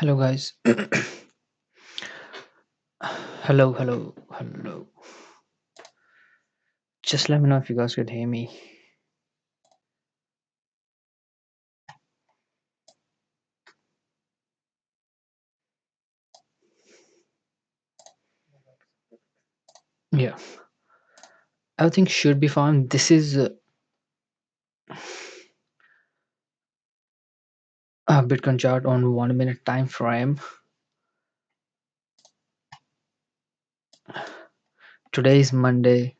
Hello, guys. Hello. Just let me know if you guys could hear me. Yeah, everything should be fine. This is a Bitcoin chart on 1 minute time frame. Today is Monday.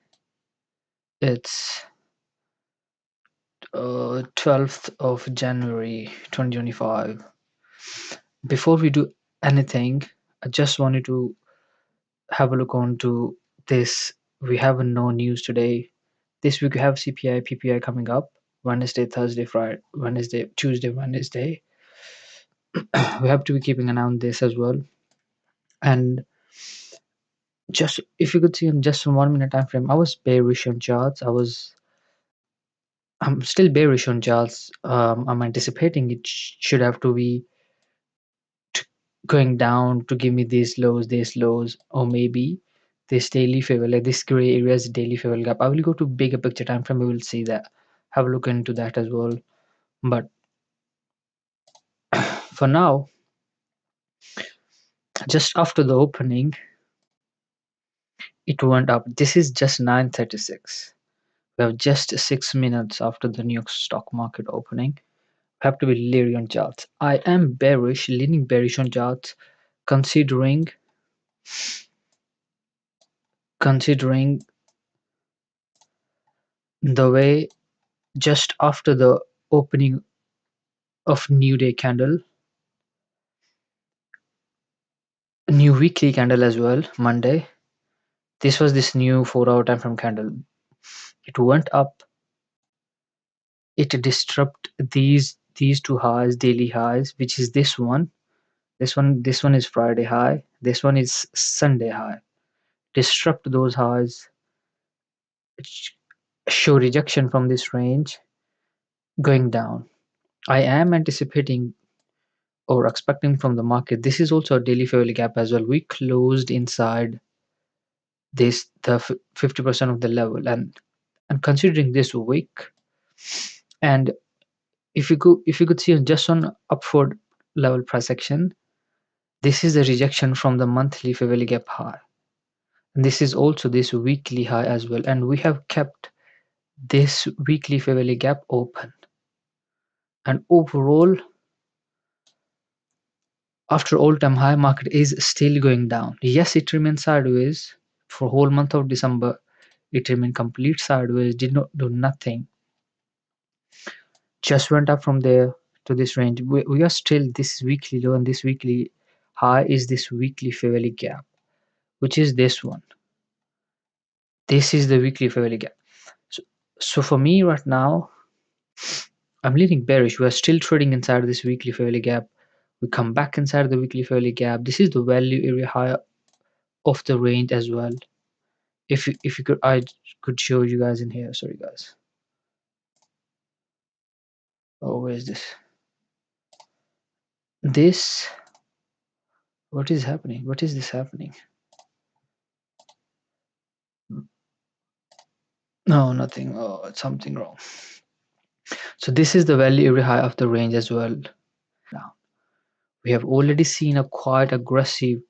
It's 12th of January 2025. Before we do anything, I just wanted to have a look on to this. We have no news today. This week we have CPI, PPI coming up. Wednesday, Thursday, Friday, Wednesday, Tuesday, Wednesday. We have to be keeping an eye on this as well. And just if you could see in just 1 minute time frame, I was bearish on charts. I'm still bearish on charts. I'm anticipating it should have to be going down to give me these lows, or maybe this daily favor, like this gray area's daily favor gap. I will go to bigger picture time frame. We will see that. Have a look into that as well. But for now, just after the opening, it went up. This is just 9:36. We have just 6 minutes after the New York stock market opening. We have to be leery on charts. I am bearish, leaning bearish on charts, considering considering the way just after the opening of new day candle, new weekly candle as well, Monday. This was this new 4 hour time frame candle. It went up. It disrupted these two highs, daily highs, which is this one. This one is Friday high. This one is Sunday high. Disrupt those highs, show rejection from this range, going down. I am anticipating or expecting from the market. This is also a daily fairly gap as well. We closed inside this the 50% of the level, and considering this week, and if you could see just on upward level price action, this is the rejection from the monthly fairly gap high. And this is also this weekly high as well, and we have kept this weekly fairly gap open. And overall, after all-time high, market is still going down. Yes, it remains sideways for whole month of December. It remained complete sideways, did not do nothing, just went up from there to this range. We are still this weekly low, and this weekly high is this weekly fair value gap, which is this one. This is the weekly fair value gap. So for me right now, I'm leaning bearish. We are still trading inside this weekly fair value gap. We come back inside the weekly fair value gap. This is the value area high of the range as well. If you could, I could show you guys in here. Sorry guys. Oh, where is this? This, what is happening? What is this happening? No, nothing. Oh, it's something wrong. So this is the value area high of the range as well. Now we have already seen a quite aggressive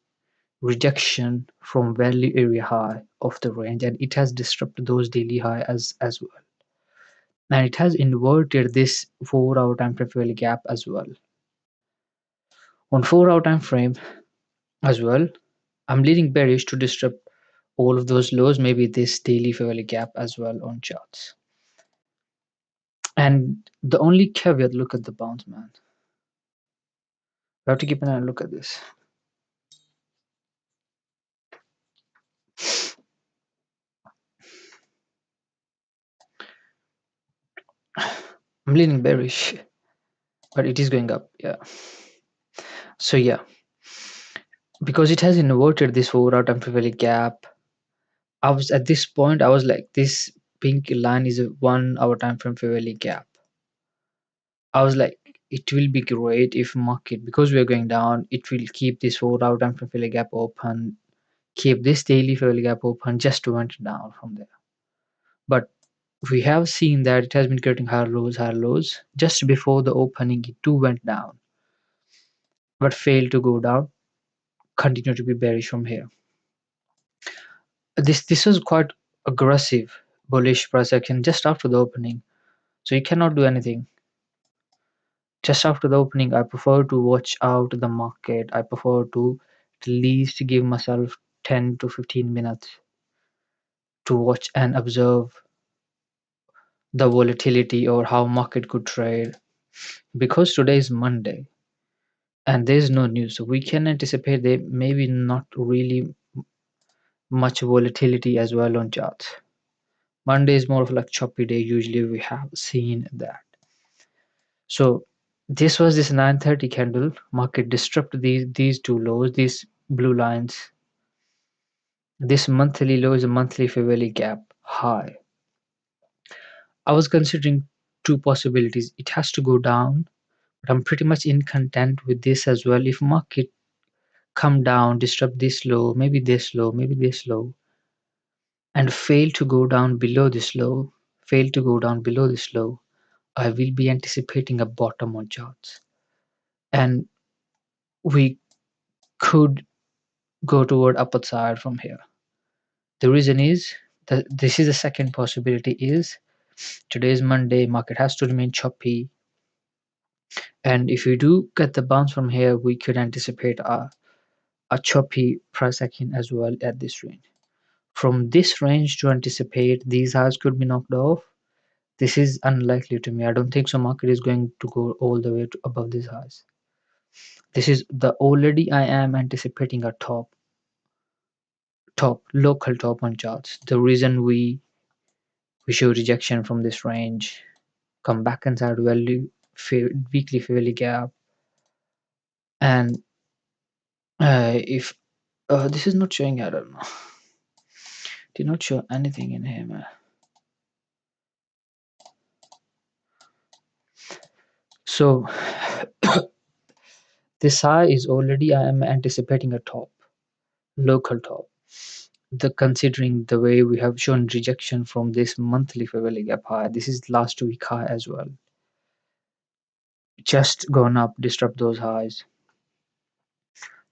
rejection from value area high of the range, and it has disrupted those daily high as well. And it has inverted this 4 hour time frame value gap as well. On 4 hour time frame as well, I'm leaning bearish to disrupt all of those lows, maybe this daily fair value gap as well on charts. And the only caveat, look at the bounce, man. We have to keep an eye and look at this. I'm leaning bearish, but it is going up. Yeah. So yeah, because it has inverted this 4 hour time frame value gap, I was at this point, I was like, this pink line is a 1 hour time frame fair value gap. I was like, it will be great if market, because we are going down, it will keep this 4 hour time frame failure gap open, keep this daily failure gap open, just went down from there. But we have seen that it has been creating higher lows. Just before the opening, it too went down, but failed to go down, continue to be bearish from here. This was quite aggressive bullish price action just after the opening, so you cannot do anything. Just after the opening, I prefer to watch out the market. I prefer to at least give myself 10 to 15 minutes to watch and observe the volatility or how market could trade, because today is Monday and there's no news, so we can anticipate there maybe not really much volatility as well on charts. Monday is more of like choppy day, usually we have seen that. So this was this 9:30 candle. Market disrupted these two lows, these blue lines. This monthly low is a monthly fair value gap high. I was considering two possibilities. It has to go down, but I'm pretty much in content with this as well. If market come down, disrupt this low, maybe this low, and fail to go down below this low, I will be anticipating a bottom on charts. And we could go toward upper side from here. The reason is that this is the second possibility is today is Monday, market has to remain choppy. And if we do get the bounce from here, we could anticipate a choppy price action as well at this range. From this range to anticipate these highs could be knocked off, this is unlikely to me. I don't think so market is going to go all the way to above these highs. This is the already I am anticipating a top local top on charts. The reason we show rejection from this range, come back inside value weekly fairly gap, and if this is not showing, I don't know, did not show anything in here, man. So this high is already I am anticipating a top, local top. The considering the way we have shown rejection from this monthly fair value gap high, this is last week high as well, just gone up, disrupt those highs.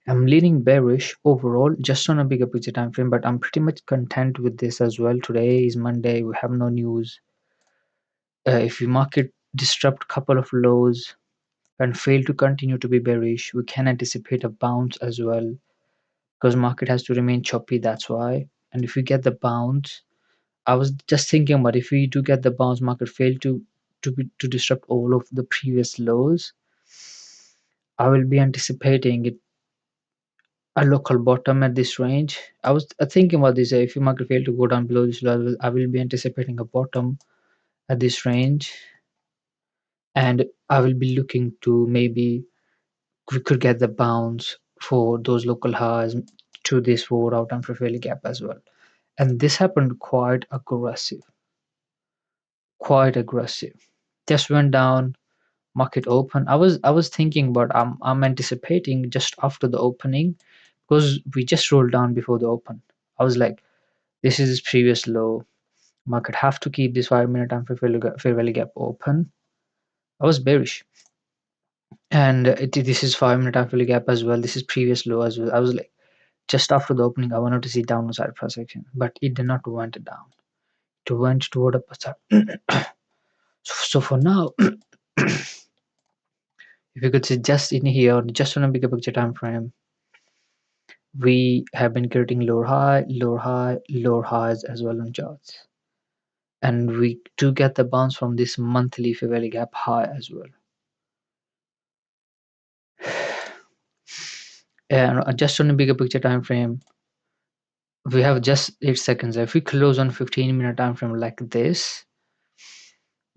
I'm leaning bearish overall just on a bigger picture time frame, but I'm pretty much content with this as well. Today is Monday, we have no news. If we market disrupt couple of lows and fail to continue to be bearish, we can anticipate a bounce as well, because market has to remain choppy, that's why. And if we get the bounce, I was just thinking about if we do get the bounce, market fail to disrupt all of the previous lows, I will be anticipating it a local bottom at this range. I was thinking about this. If you market fail to go down below this level, I will be anticipating a bottom at this range, and I will be looking to maybe we could get the bounce for those local highs to this 4 hour time for fairly gap as well. And this happened quite aggressive. Just went down, market open. I was thinking, but I'm anticipating just after the opening, because we just rolled down before the open. I was like, this is its previous low. Market have to keep this 5 minute time for fair value gap open. I was bearish, and this is 5 minute time for value gap as well. This is previous low as well. I was like, just after the opening, I wanted to see downward side price action, but it did not went down. It went toward upper side. So for now, if you could see just in here, just on a bigger picture time frame, we have been creating lower highs as well on charts, and we do get the bounce from this monthly fair value gap high as well. And just on a bigger picture time frame, we have just 8 seconds. If we close on 15-minute time frame like this,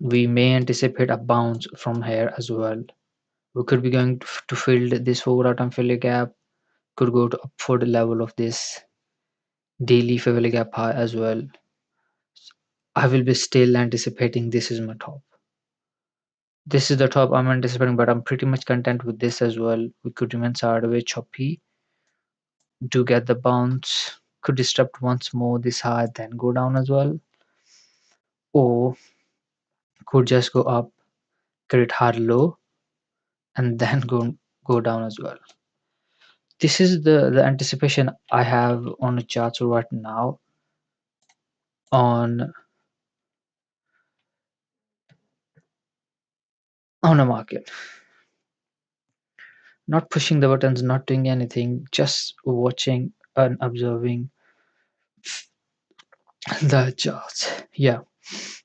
we may anticipate a bounce from here as well. We could be going to fill this 4 hour time failure gap, could go to up for the level of this daily fair value gap high as well. I will be still anticipating this is my top. This is the top I'm anticipating, but I'm pretty much content with this as well. We could remain sideways choppy, do get the bounce, could disrupt once more this high, then go down as well, or could just go up, create hard low, and then go down as well. This is the anticipation I have on the charts right now on a market. Not pushing the buttons, not doing anything, just watching and observing the charts. Yeah.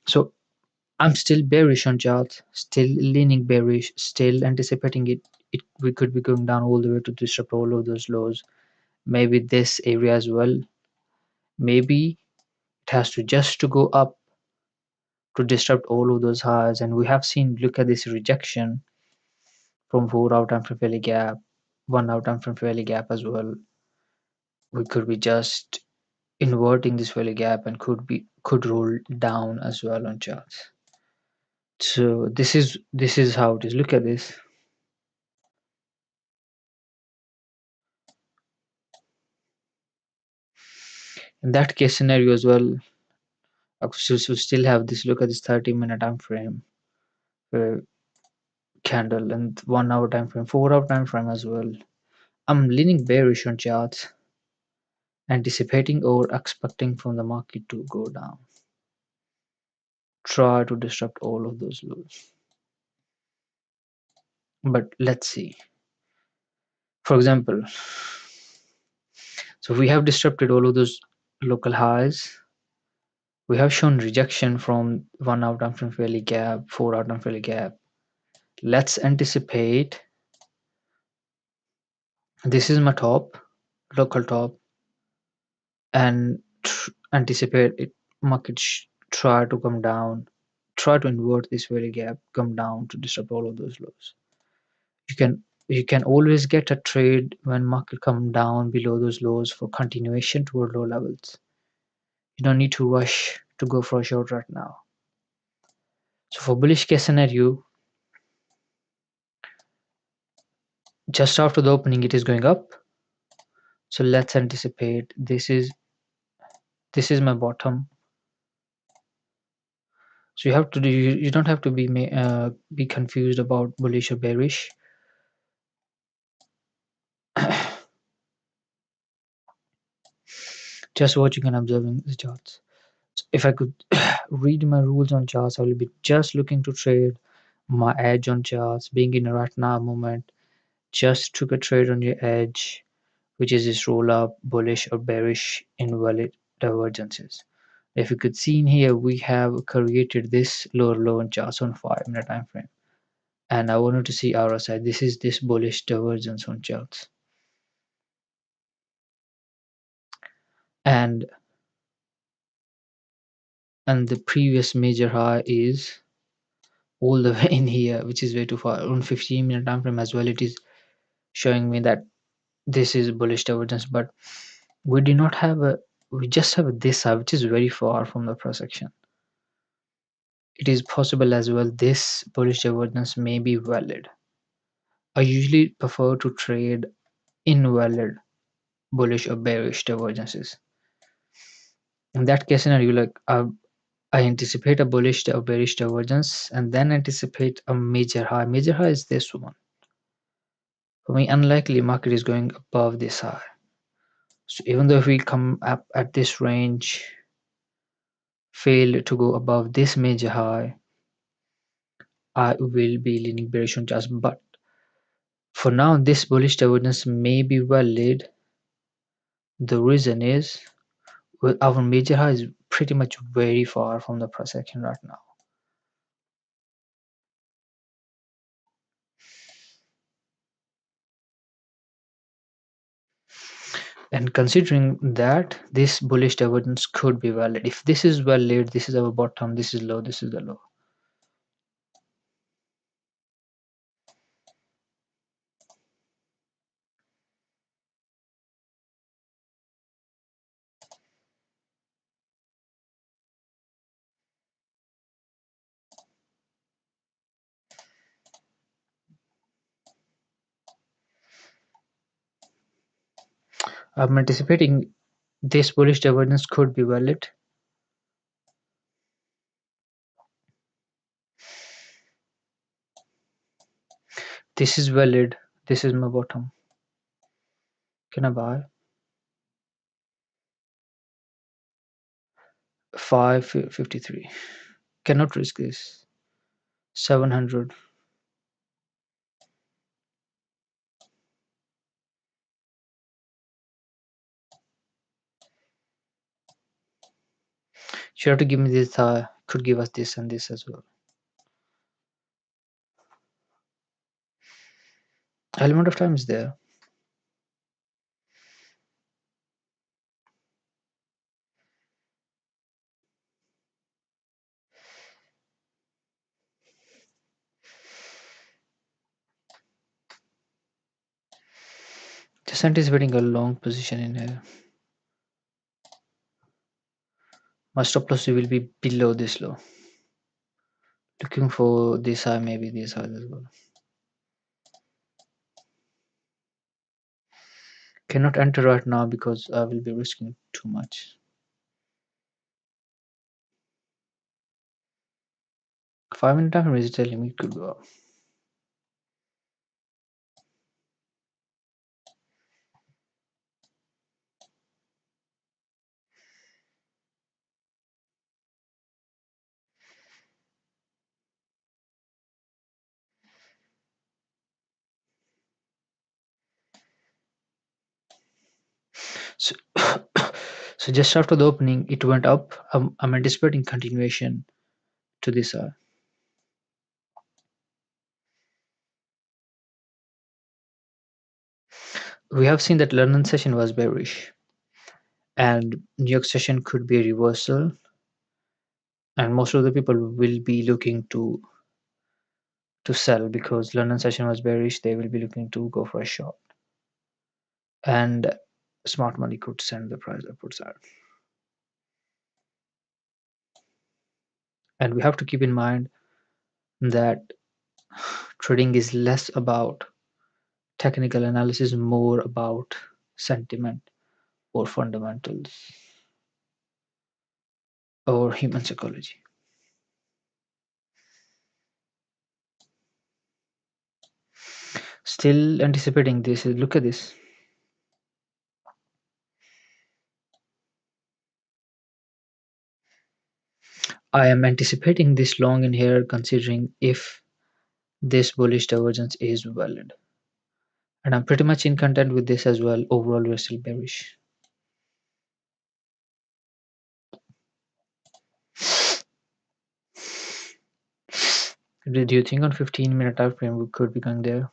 So I'm still bearish on charts, still leaning bearish, still anticipating it we could be going down all the way to disrupt all of those lows. Maybe this area as well. Maybe it has to just to go up to disrupt all of those highs. And we have seen, look at this rejection from 4 hour time frame fairly gap, 1 hour time frame fairly gap as well. We could be just inverting this fairly gap and could roll down as well on charts. So this is how it is. Look at this. In that case scenario as well, so still have this. Look at this 30-minute time frame candle and 1 hour time frame, 4 hour time frame as well. I'm leaning bearish on charts, anticipating or expecting from the market to go down, try to disrupt all of those lows. But let's see. For example, so we have disrupted all of those local highs. We have shown rejection from 1 hour time frame fairly gap, 4 hour time fairly gap. Let's anticipate. This is my top, local top, and anticipate it market try to come down, try to invert this very gap, come down to disrupt all of those lows. You can always get a trade when market come down below those lows for continuation toward low levels. You don't need to rush to go for a short right now. So for bullish case scenario, just after the opening it is going up. So let's anticipate this is my bottom. So you have to do you don't have to be confused about bullish or bearish. Just watching and observing the charts. So if I could read my rules on charts, I will be just looking to trade my edge on charts, being in a right now moment. Just took a trade on your edge, which is this roll up, bullish or bearish invalid divergences. If you could see in here, we have created this lower low on charts on 5 minute time frame. And I wanted to see our side. This is this bullish divergence on charts. And the previous major high is all the way in here, which is way too far on 15-minute time frame as well. It is showing me that this is bullish divergence, but we do not have a we just have this side which is very far from the cross section. It is possible as well this bullish divergence may be valid. I usually prefer to trade invalid bullish or bearish divergences. In that case scenario, like I anticipate a bullish or bearish divergence and then anticipate a major high. Major high is this one. For me, unlikely market is going above this high. So even though if we come up at this range, fail to go above this major high, I will be leaning bearish on charts. But for now, this bullish divergence may be valid. The reason is our major high is pretty much very far from the price action right now. And considering that this bullish divergence could be valid, if this is valid, this is our bottom, this is low, this is the low. I'm anticipating this bullish divergence could be valid. This is valid. This is my bottom. Can I buy? 553. Cannot risk this. 700. You have to give me this. Could give us this and this as well. Element of time is there. Just anticipating a long position in here. My stop loss will be below this low. Looking for this high, maybe this high as well. Cannot enter right now because I will be risking too much. 5 minute time frame is telling me it could go up. So, so just after the opening, it went up. I'm anticipating continuation to this. We have seen that London session was bearish, and New York session could be a reversal, and most of the people will be looking to sell because London session was bearish. They will be looking to go for a short, and smart money could send the price upwards out. And we have to keep in mind that trading is less about technical analysis, more about sentiment or fundamentals or human psychology. Still anticipating this. Look at this. I am anticipating this long in here considering if this bullish divergence is valid. And I'm pretty much in content with this as well. Overall, we're still bearish. Do you think on 15-minute time frame we could be going there?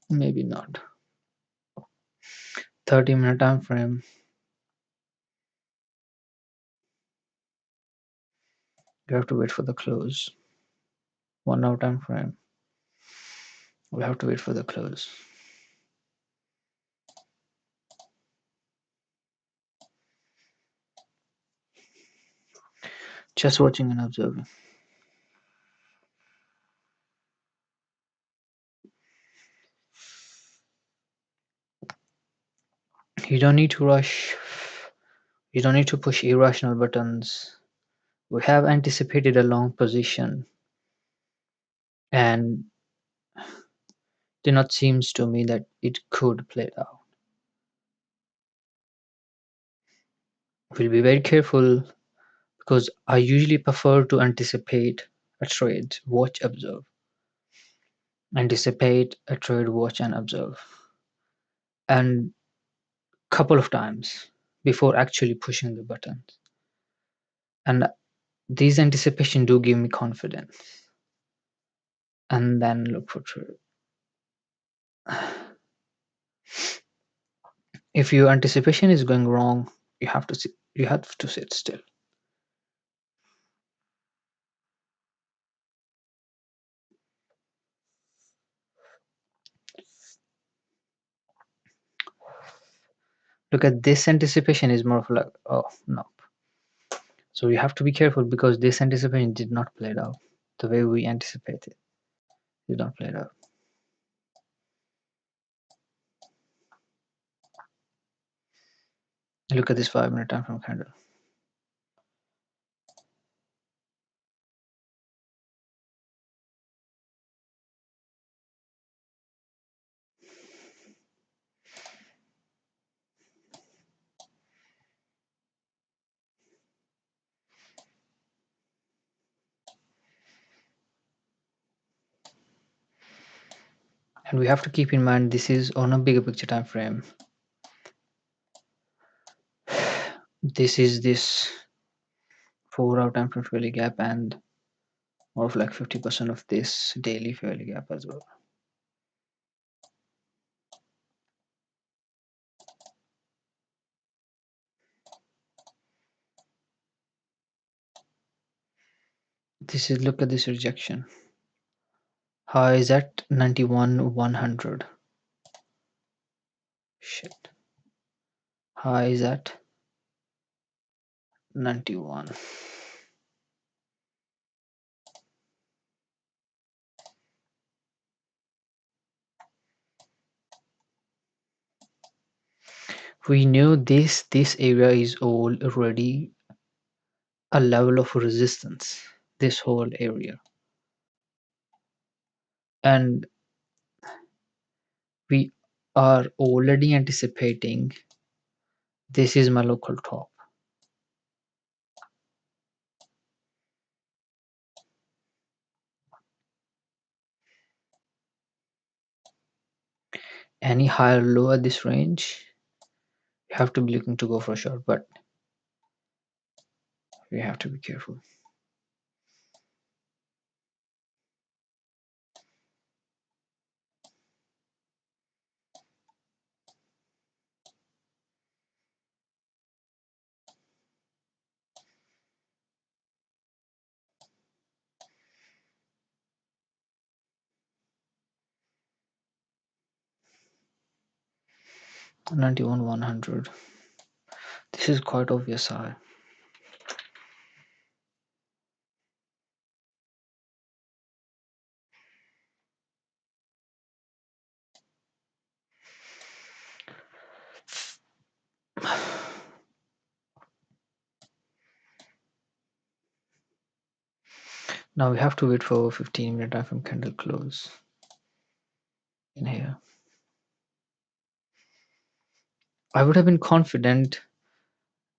Maybe not. 30-minute time frame. You have to wait for the close. 1 hour time frame. We have to wait for the close. Just watching and observing. You don't need to rush. You don't need to push irrational buttons. We have anticipated a long position, and it not seems to me that it could play out. We'll be very careful because I usually prefer to anticipate a trade, watch, observe. Anticipate a trade, watch, and observe. And couple of times before actually pushing the buttons. And these anticipation do give me confidence. And then look for trade. If your anticipation is going wrong, you have to sit still. Look at this anticipation is more of like, oh no. So you have to be careful because this anticipation did not play it out the way we anticipated. Did not play it out. Look at this 5 minute time frame candle. And we have to keep in mind this is on a bigger picture time frame. This is this 4 hour time frame fairly gap and more of like 50% of this daily fairly gap as well. This is, look at this rejection. High is at 91,100. Shit. High is at 91. We know this area is already a level of resistance, this whole area, and we are already anticipating this is my local top. Any higher low at this range, you have to be looking to go for a short, but we have to be careful. Ninety-one 100. This is quite obvious high. Now we have to wait for 15-minute time from candle close in here. I would have been confident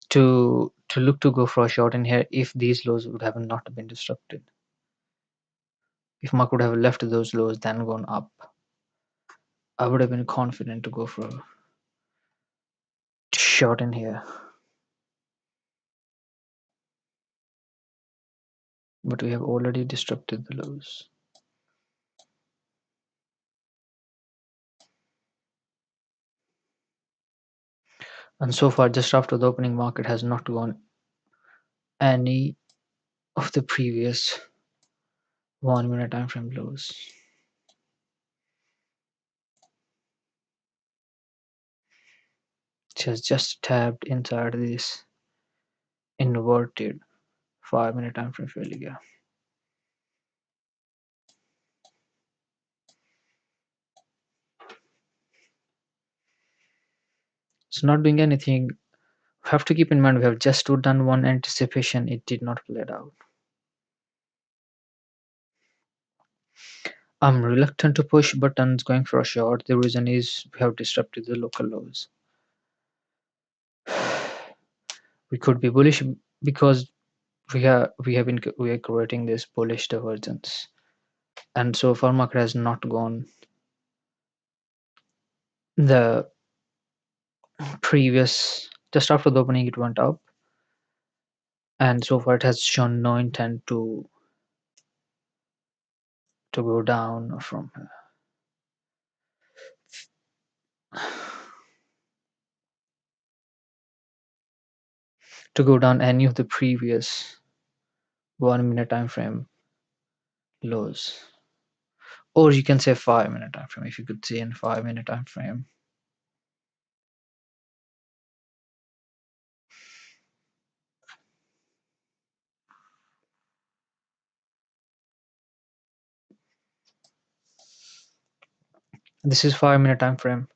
to look to go for a short in here if these lows would have not been disrupted. If market would have left those lows then gone up, I would have been confident to go for a short in here. But we have already disrupted the lows. And so far, just after the opening, market has not gone any of the previous 1 minute time frame lows. It has just tapped inside this inverted 5 minute time frame failure. It's not doing anything. We have to keep in mind we have just done one anticipation, it did not play out. I'm reluctant to push buttons going for a short. The reason is we have disrupted the local lows. We could be bullish because we are creating this bullish divergence, and so far market has not gone the previous. Just after the opening it went up, and so far it has shown no intent to go down from here. To go down any of the previous 1 minute time frame lows, or you can say 5 minute time frame. If you could see in 5 minute time frame, this is 5 minute time frame.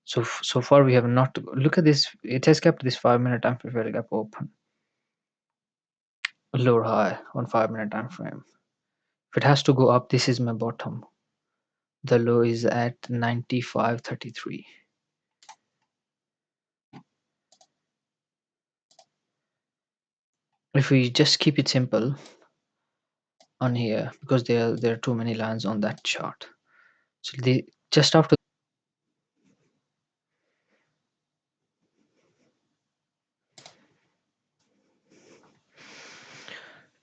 So far we have not. Look at this. It has kept this 5 minute time frame failure gap open, lower high on 5 minute time frame. If it has to go up, this is my bottom. The low is at 95.33. If we just keep it simple on here, because there are too many lines on that chart. So the just after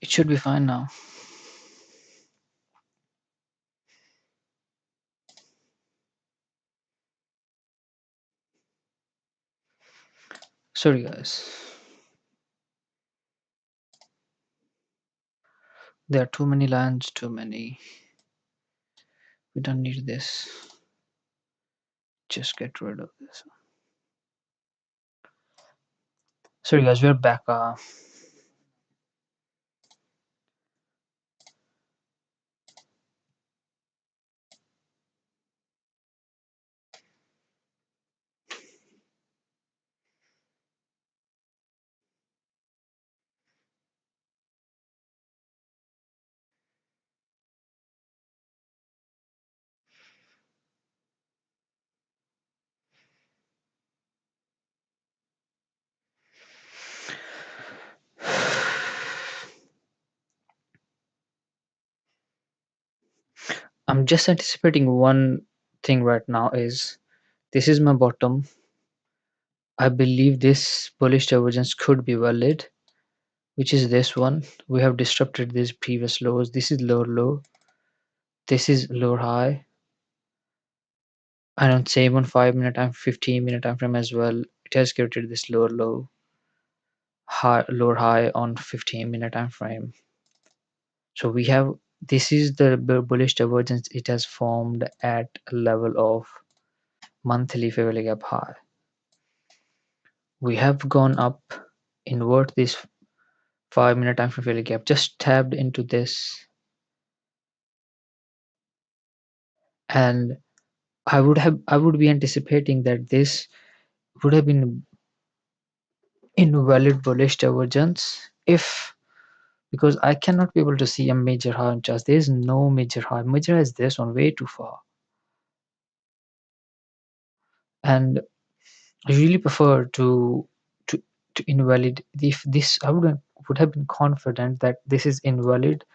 it should be fine now. Sorry guys, there are too many lines, too many. We don't need this. Just get rid of this. Sorry guys, we're back. I'm just anticipating one thing right now is this is my bottom. I believe this bullish divergence could be valid, which is this one. We have disrupted these previous lows. This is lower low. This is lower high. And on same on 5 minute time, 15 minute time frame as well. It has created this lower low, high, lower high on 15 minute time frame. So we have this is the bullish divergence it has formed at a level of monthly fair value gap high. We have gone up, invert this 5 minute time frame fair value gap, just tapped into this, and I would be anticipating that this would have been invalid bullish divergence if, because I cannot be able to see a major high on charts. There is no major high. Major high is this one way too far. And I really prefer to to invalid if this I would have been confident that this is invalid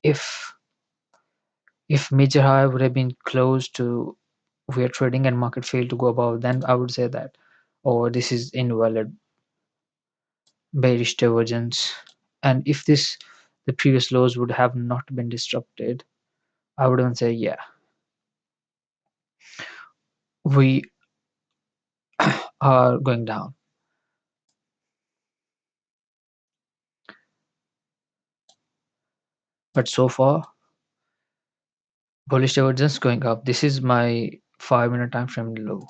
if major high would have been close to where trading and market failed to go above, then I would say that, or this is invalid bearish divergence. And if this the previous lows would have not been disrupted, I would even say yeah, we are going down. But so far bullish divergence going up. This is my 5 minute time frame low,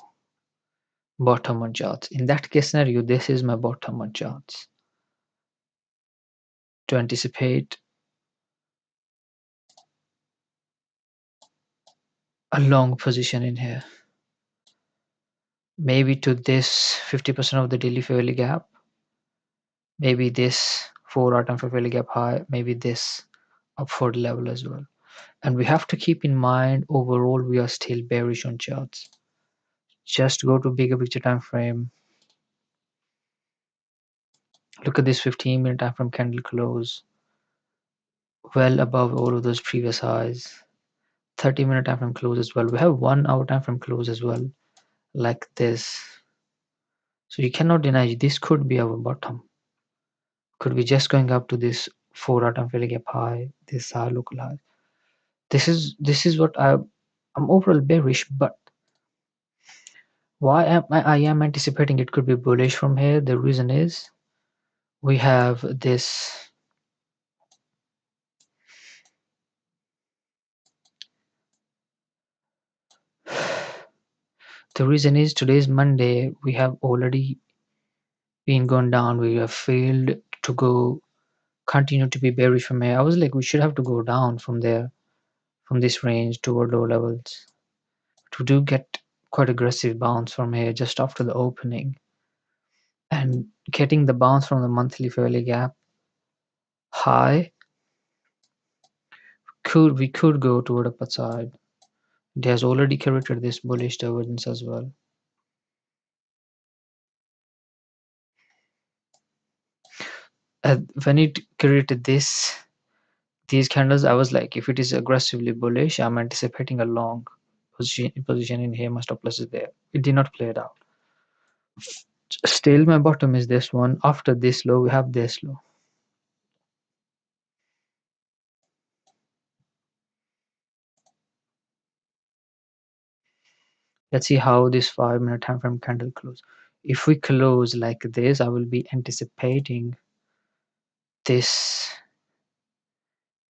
bottom on charts. In that case scenario, this is my bottom on charts. To anticipate a long position in here, maybe to this 50% of the daily fair value gap, maybe this 4 hour time fair value gap high, maybe this upward level as well. And we have to keep in mind overall we are still bearish on charts. Just go to bigger picture time frame. Look at this 15 minute time frame candle close, well above all of those previous highs. 30 minute time frame close as well. We have 1 hour time frame close as well, like this. So you cannot deny this could be our bottom. Could be just going up to this 4 hour time frame gap high, this high local high. This is what I'm overall bearish, but why I am anticipating it could be bullish from here. The reason is we have this. The reason is today's Monday. We have already been gone down. We have failed to go continue to be bearish from here. I was like, we should have to go down from there, from this range toward low levels. To do get quite aggressive bounce from here just after the opening, and getting the bounce from the monthly fairly gap high, we could go toward upper side. It has already created this bullish divergence as well. When it created these candles, I was like, if it is aggressively bullish, I'm anticipating a long position in here. My stop loss is there. It did not play it out. Still, my bottom is this one. After this low, we have this low. Let's see how this 5 minute time frame candle close. If we close like this, I will be anticipating this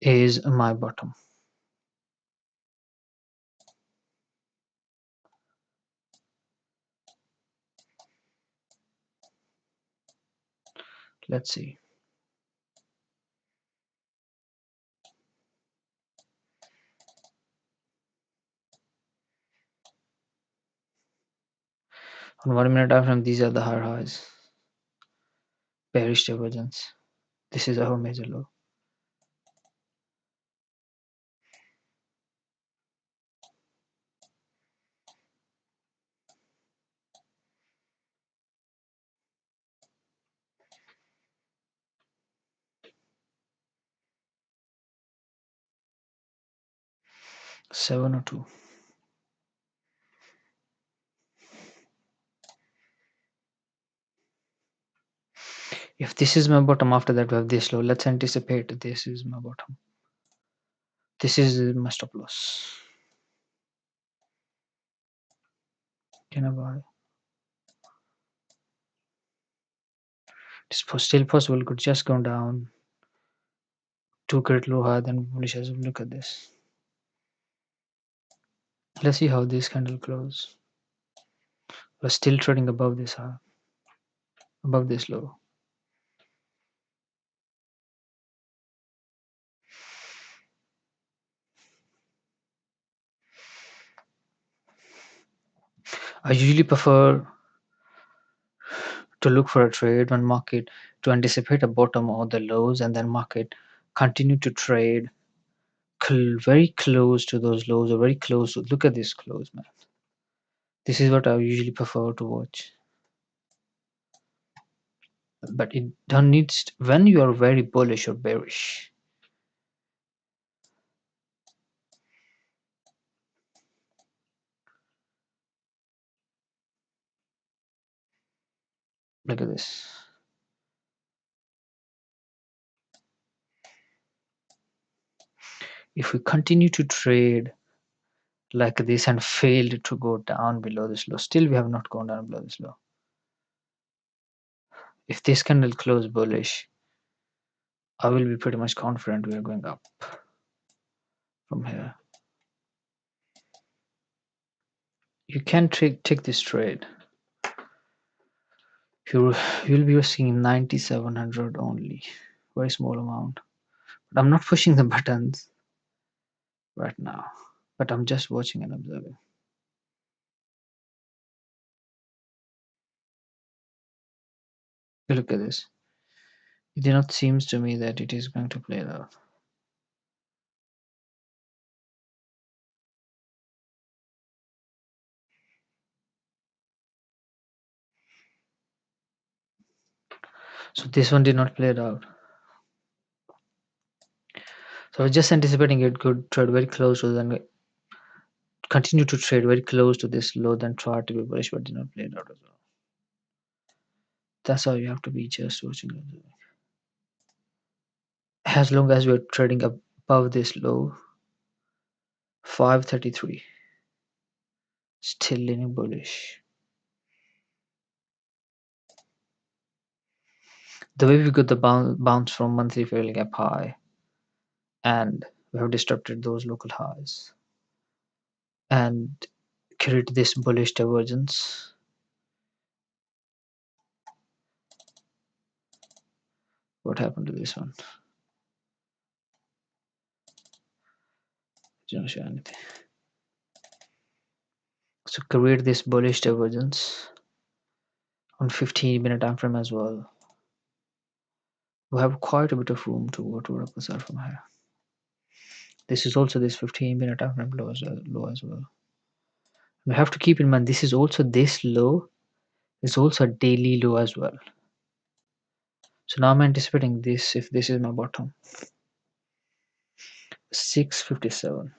is my bottom. Let's see. On 1 minute time frame, these are the higher highs. Bearish divergence. This is our major low. Seven or two. If this is my bottom, after that we have this low. Let's anticipate this is my bottom. This is my stop loss. Can I buy? It's still possible. Could just go down. Two credit low higher than bullish as well. Look at this. Let's see how this candle close. We're still trading above this high, above this low. I usually prefer to look for a trade when market to anticipate a bottom or the lows, and then market continue to trade very close to those lows or very close to. Look at this close, man. This is what I usually prefer to watch. But it don't needs when you are very bullish or bearish. Look at this. If we continue to trade like this and failed to go down below this low, still we have not gone down below this low. If this candle close bullish, I will be pretty much confident we are going up from here. You can take this trade. You'll be risking 9,700 only, very small amount. But I'm not pushing the buttons right now, but I'm just watching and observing. Look at this. It did not seems to me that it is going to play out. So this one did not play it out. So I was just anticipating it could trade very close to then continue to trade very close to this low, then try to be bullish, but did not play it out as well. That's how you have to be just watching and observing. As long as we're trading above this low, 533, still leaning bullish. The way we got the bounce from monthly fairly gap high, and we have disrupted those local highs and create this bullish divergence. What happened to this one? Didn't show anything. So create this bullish divergence on 15-minute time frame as well. We have quite a bit of room to go to represent from here. This is also this 15-minute time frame low as well. We have to keep in mind this is also this low. It's also a daily low as well. So now I'm anticipating this if this is my bottom. 657.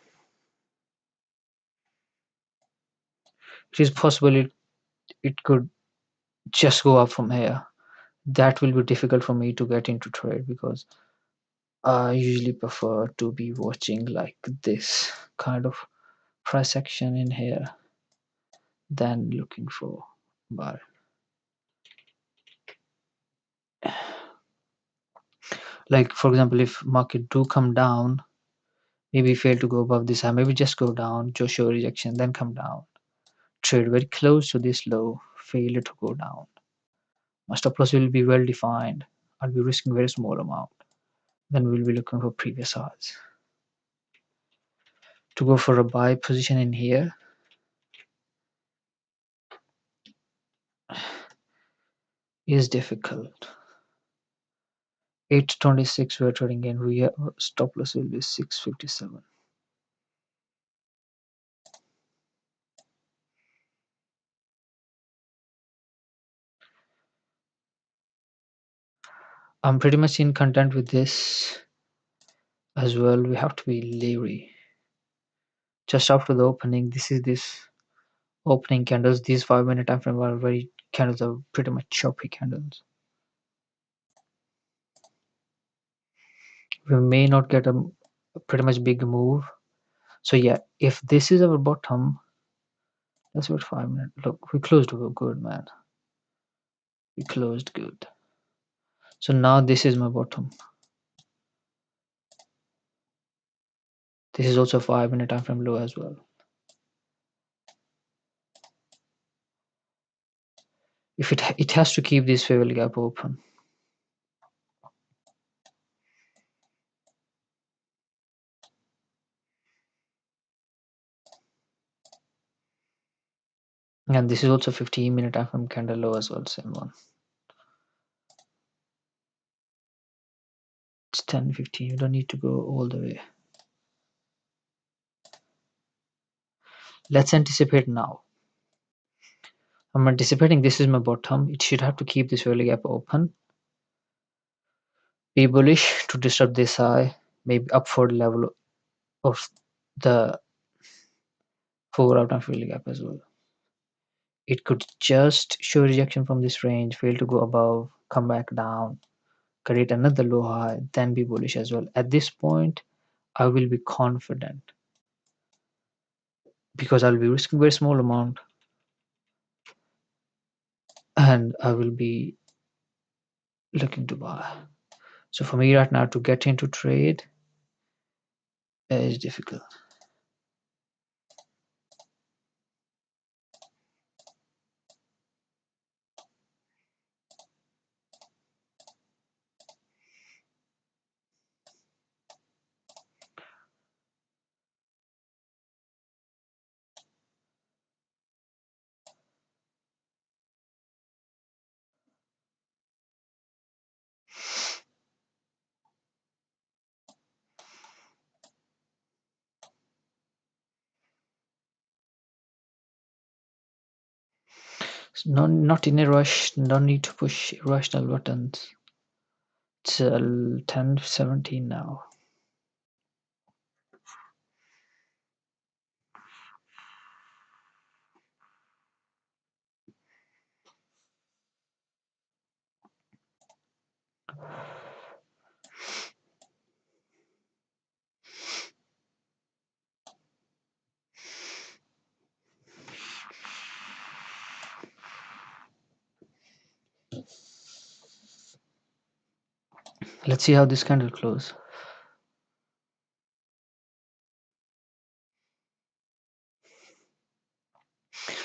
It is possible it could just go up from here. That will be difficult for me to get into trade because I usually prefer to be watching like this kind of price action in here than looking for buy. Like for example, if market do come down, maybe fail to go above this high, maybe just go down, just show rejection, then come down. Trade very close to this low, failure to go down. My stop loss will be well defined. I'll be risking very small amount. Then we'll be looking for previous highs. To go for a buy position in here is difficult. 826 we're trading in. We stop loss will be 657. I'm pretty much in content with this as well. We have to be leery. Just after the opening, this opening candles. These 5-minute time frame are very candles are pretty much choppy candles. We may not get a pretty much big move. So yeah, if this is our bottom, that's what 5 minutes. Look, we closed good, man. We closed good. So now this is my bottom. This is also 5-minute time frame low as well. If it has to keep this favorable gap open. And this is also 15-minute time frame candle low as well, same one. It's 10:15. You don't need to go all the way. Let's anticipate now. I'm anticipating this is my bottom. It should have to keep this favorable gap open. Be bullish to disrupt this high, maybe upward level of the 4-hour time favorable gap as well. It could just show rejection from this range, fail to go above, come back down, create another low high, then be bullish as well. At this point, I will be confident because I'll be risking very small amount and I will be looking to buy. So for me right now to get into trade is difficult. So not in a rush, don't need to push irrational buttons. It's 10:17 now. Let's see how this candle close.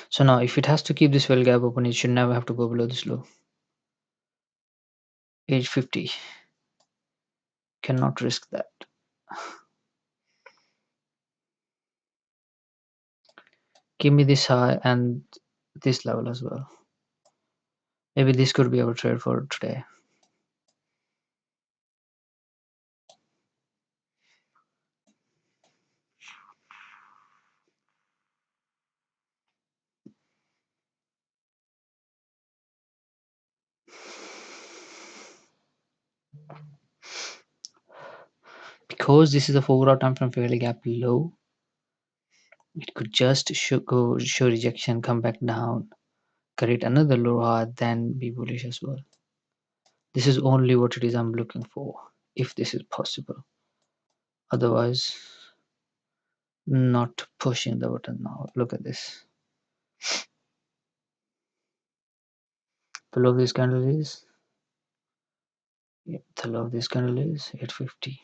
So now if it has to keep this well gap open, it should never have to go below this low. Age 50. Cannot risk that. Give me this high and this level as well. Maybe this could be our trade for today. Because this is a 4 hour time frame fairly gap low, it could just show rejection, come back down, create another low high, then be bullish as well. This is only what it is I'm looking for, if this is possible. Otherwise, not pushing the button now. Look at this. Below this candle is, the low of this candle is 850.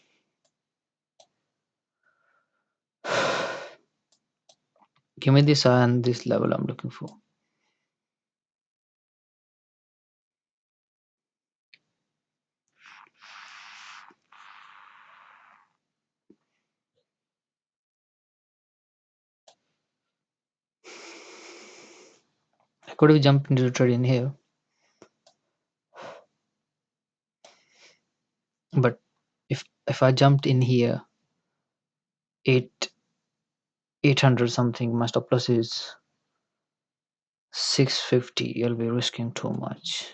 Give me this high and this level I'm looking for. I could have jumped into the trade in here, but if I jumped in here, 800 something, my stop loss is 650. You'll be risking too much.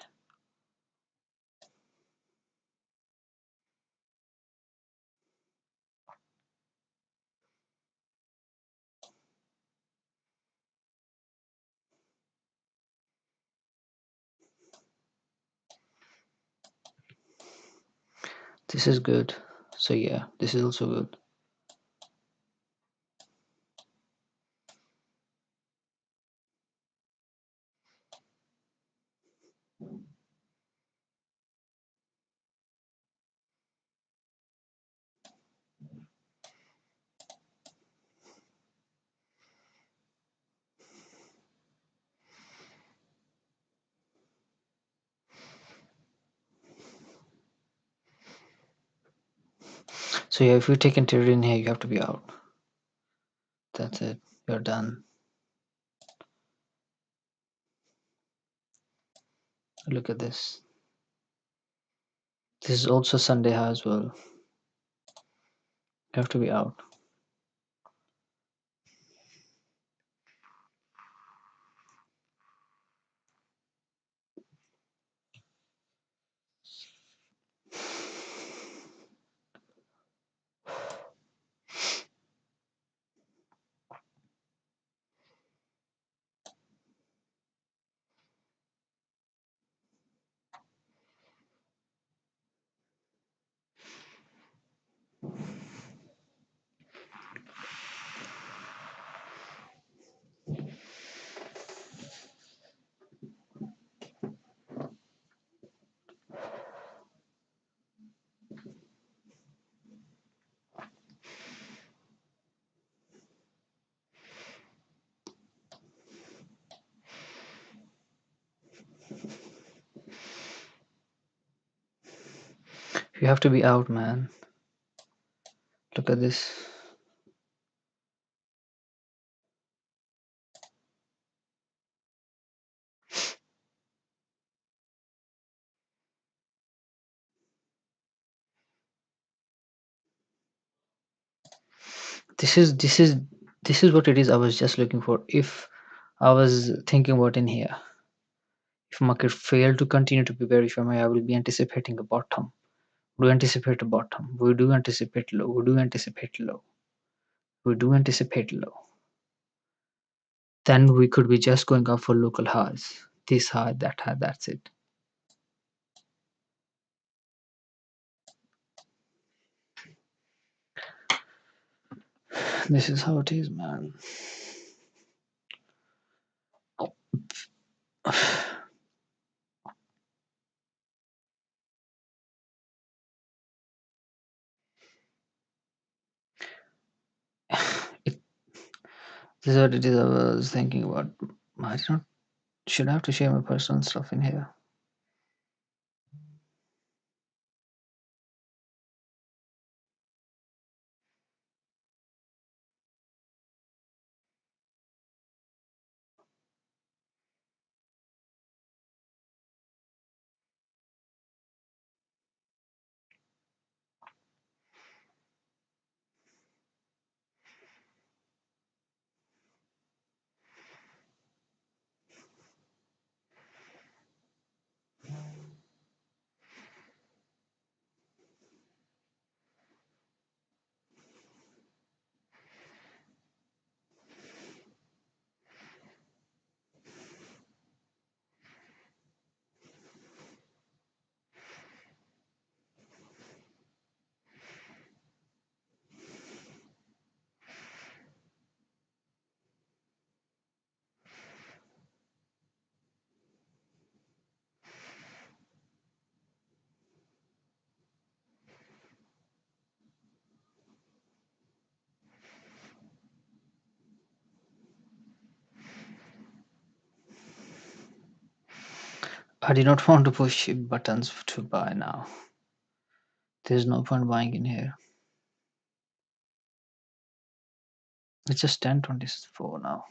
This is good. So yeah, this is also good. So yeah, if you take trade in here, you have to be out. That's it. You're done. Look at this. This is also Sunday high as well. You have to be out. You have to be out, man. Look at this. This is what it is I was just looking for. If I was thinking about in here, if market failed to continue to be bearish from here, I will be anticipating a bottom. We anticipate a bottom. We do anticipate low. We do anticipate low. We do anticipate low. Then we could be just going up for local highs. This high, that high, that's it. This is how it is, man. It, this is what it is I was thinking about. I don't should I have to share my personal stuff in here. I did not want to push buttons to buy now. There's no point buying in here. It's just 10:24 now.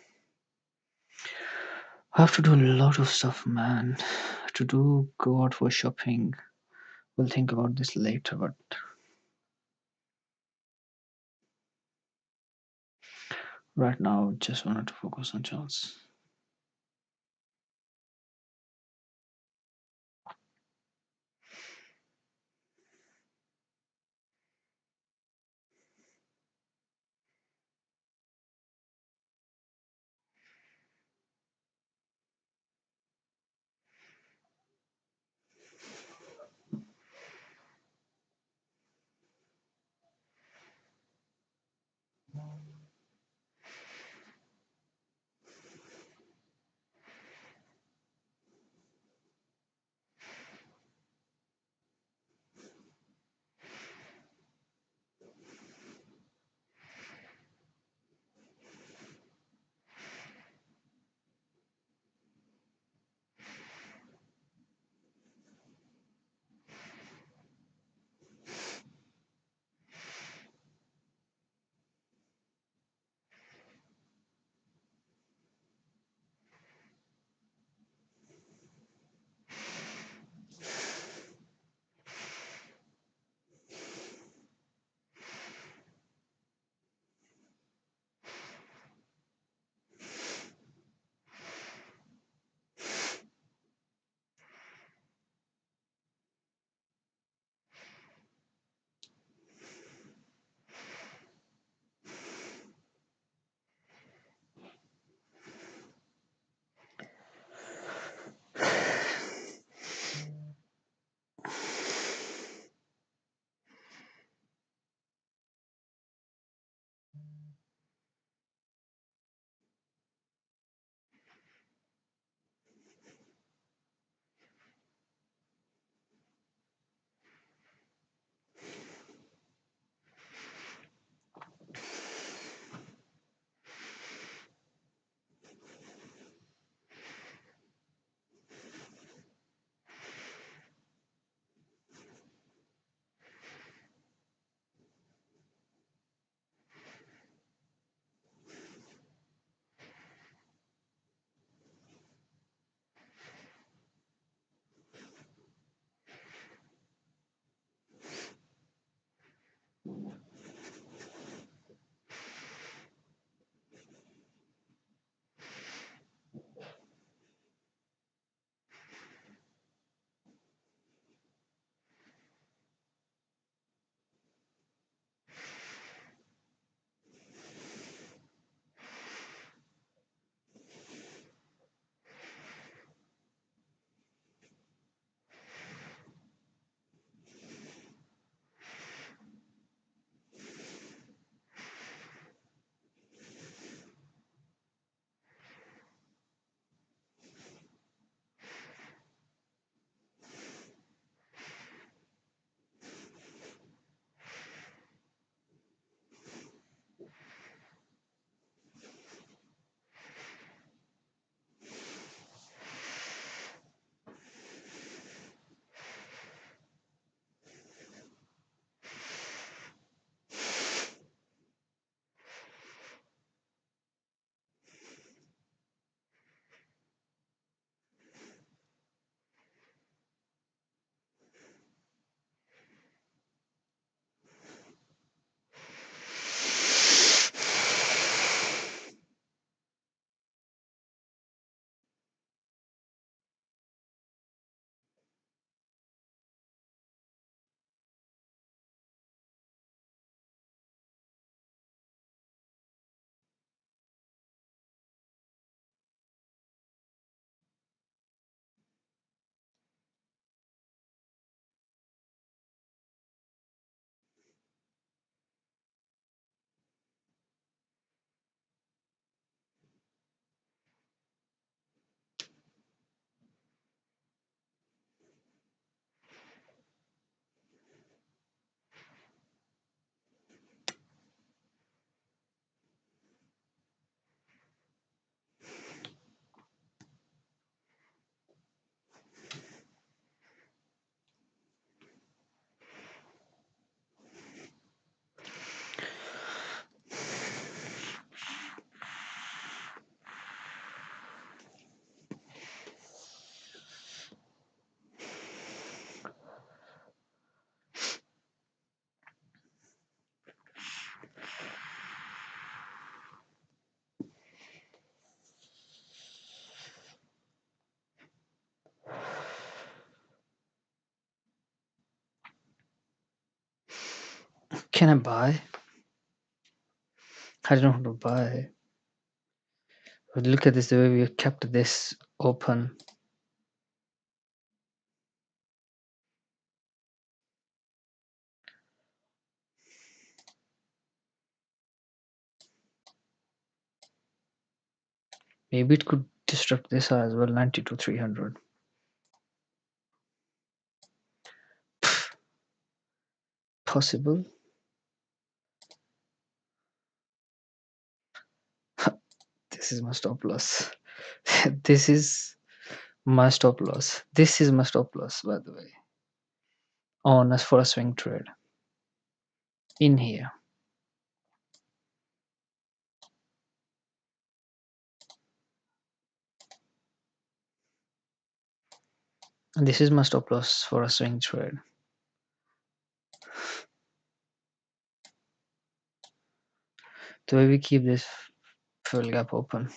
I have to do a lot of stuff, man. To do go out for shopping. We'll think about this later, but right now just wanted to focus on charts. Can I buy? I don't know how to buy. But look at this, the way we kept this open. Maybe it could disrupt this as well, 90 to 300. Possible. This is my stop loss. This is my stop loss. This is my stop loss, by the way. On as for a swing trade. In here. And this is my stop loss for a swing trade. The way we keep this full gap open.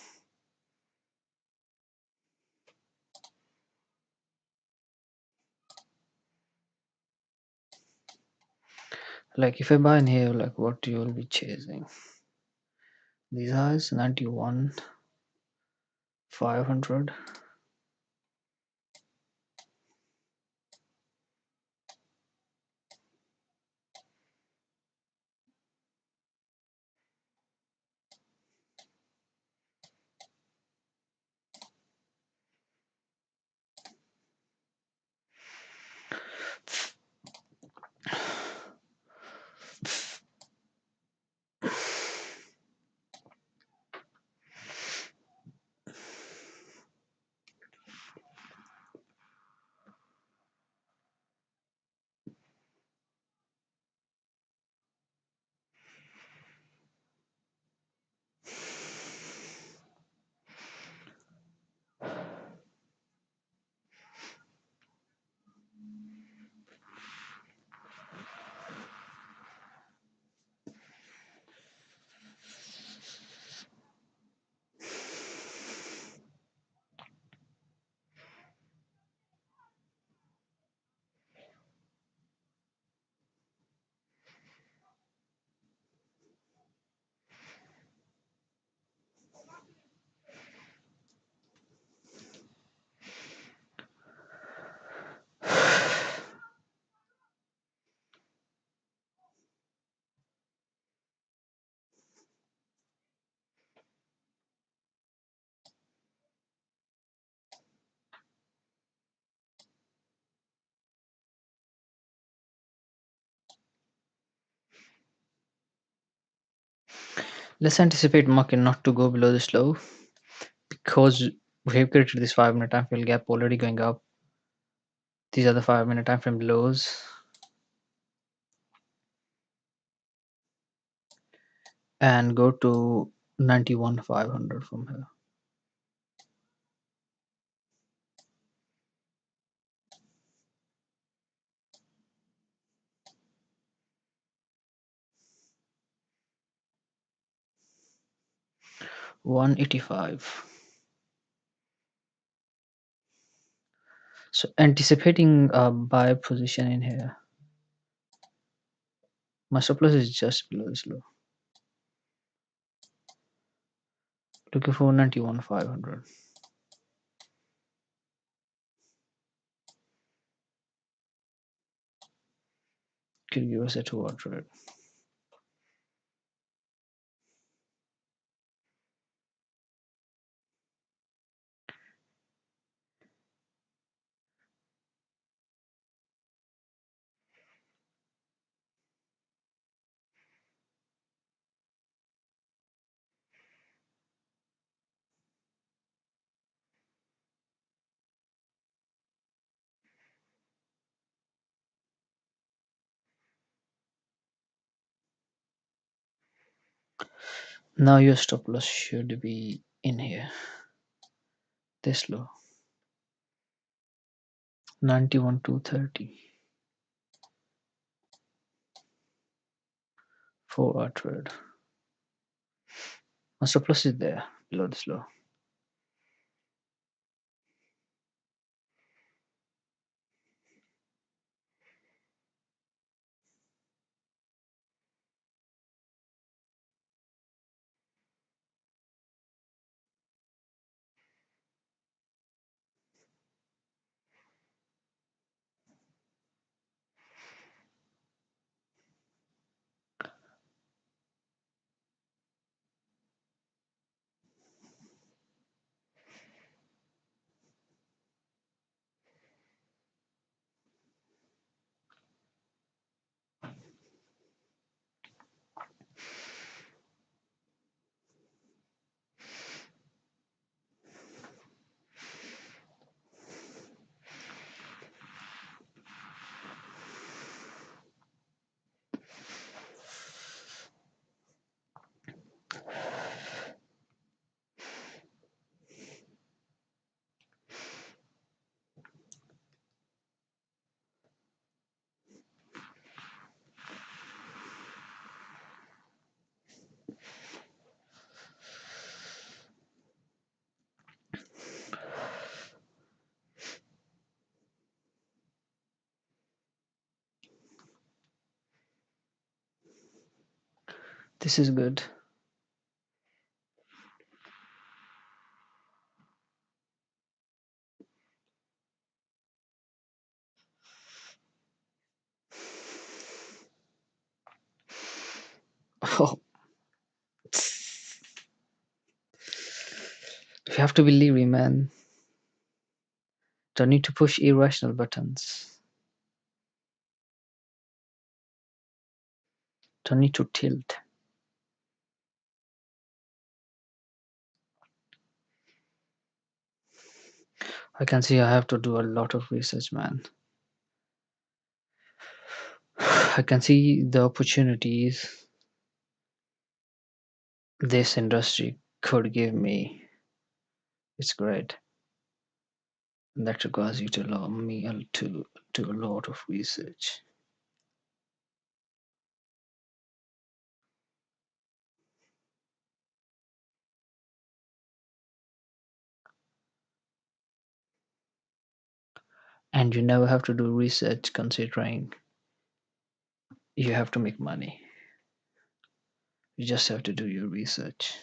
Like if I buy in here, like what you will be chasing. These highs 91, 500. Let's anticipate market not to go below this low because we have created this 5-minute time frame gap already going up. These are the 5-minute time frame lows. And go to 91, 500 from here. $185. So anticipating a buy position in here. My stop loss is just below this low. Looking for 91, 500. Could give us a 2-hour trade. Now your stop loss should be in here. This low. 91, 230. 4-hour trade. My stop loss is there below this low. This is good. Oh, you have to be leery, man. Don't need to push irrational buttons. Don't need to tilt. I can see I have to do a lot of research, man. I can see the opportunities this industry could give me. It's great. And that requires you to allow me to do a lot of research. And you never have to do research considering you have to make money. You just have to do your research.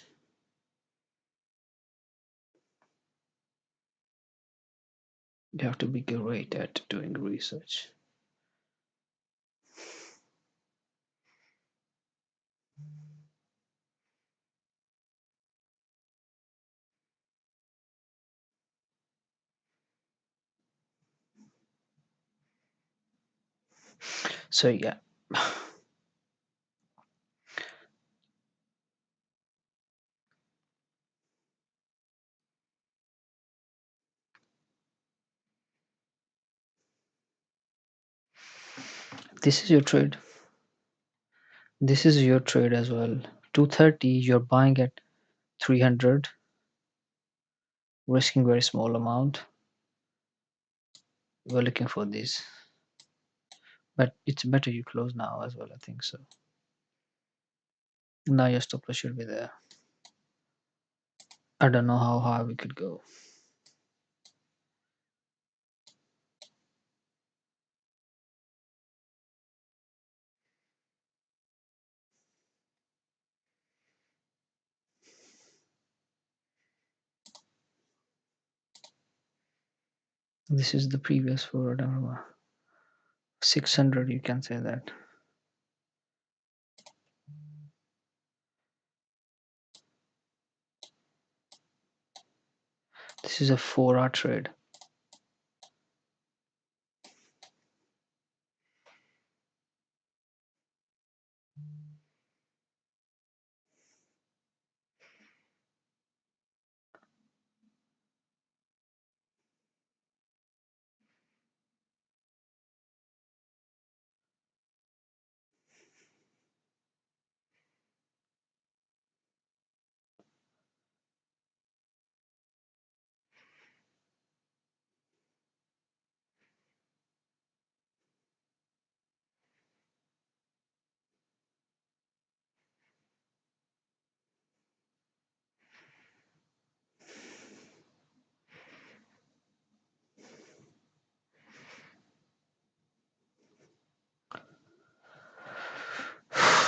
You have to be great at doing research. So yeah. This is your trade. This is your trade as well. 230, you're buying at 300, risking very small amount. We're looking for this. But it's better you close now as well, I think so. Now your stop loss should be there. I don't know how high we could go. This is the previous forward, I don't know, 600, you can say that. This is a 4-hour trade.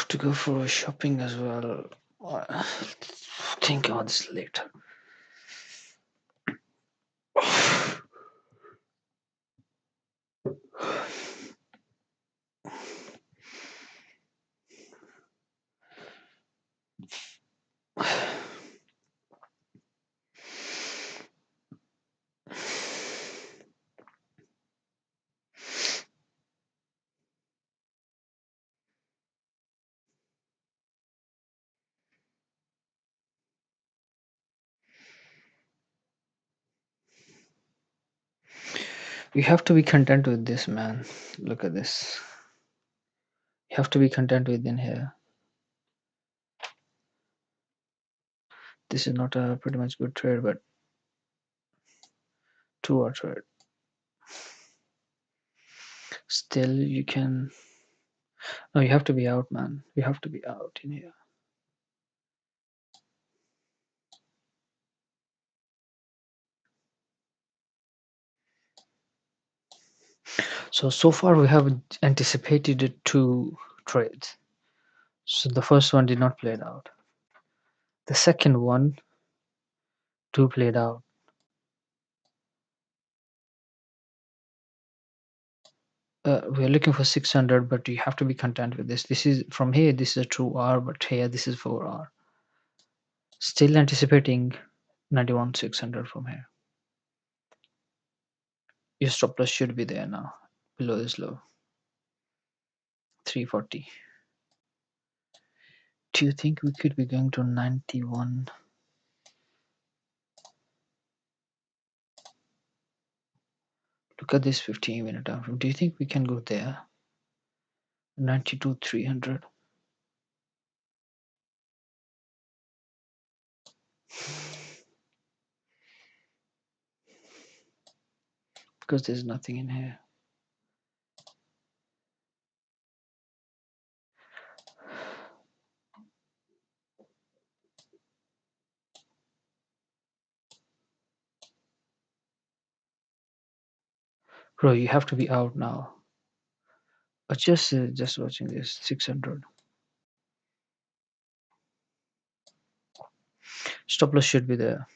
To go for a shopping as well. Think about this later. You have to be content with this, man. Look at this. You have to be content within here. This is not a pretty much good trade, but 2-hour trade. Still, you can. No, you have to be out, man. You have to be out in here. So far we have anticipated 2 trades. So the first one did not play it out. The second one, two played out. We're looking for 600, but you have to be content with this. This is from here. This is a true R, but here this is 4R. Still anticipating 91,600 from here. Your stop loss should be there now. Below this low, 340. Do you think we could be going to 91? Look at this 15-minute time frame. Do you think we can go there? 92,300. Because there's nothing in here. Bro, you have to be out now. But just watching this 600. Stop loss should be there.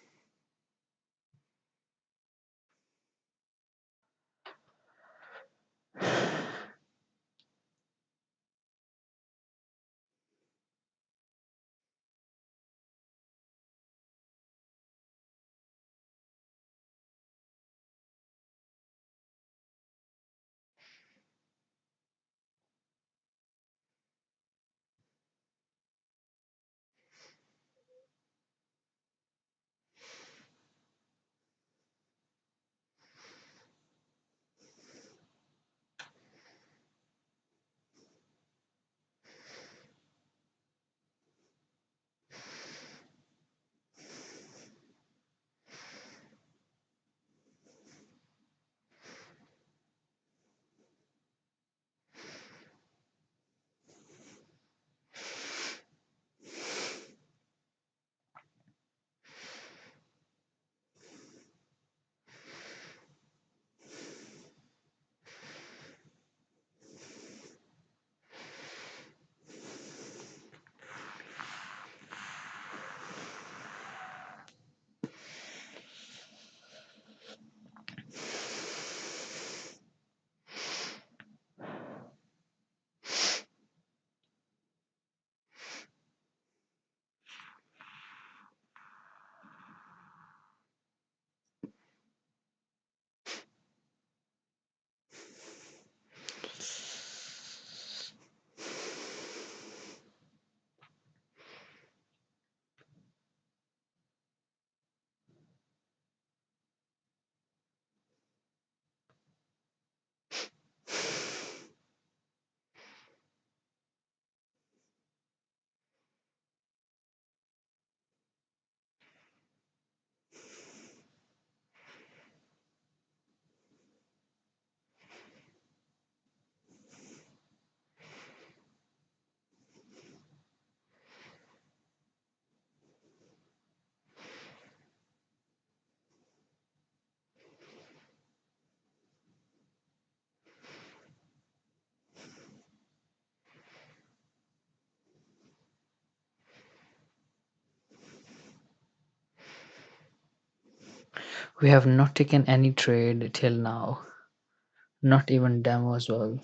We have not taken any trade till now. Not even demo as well.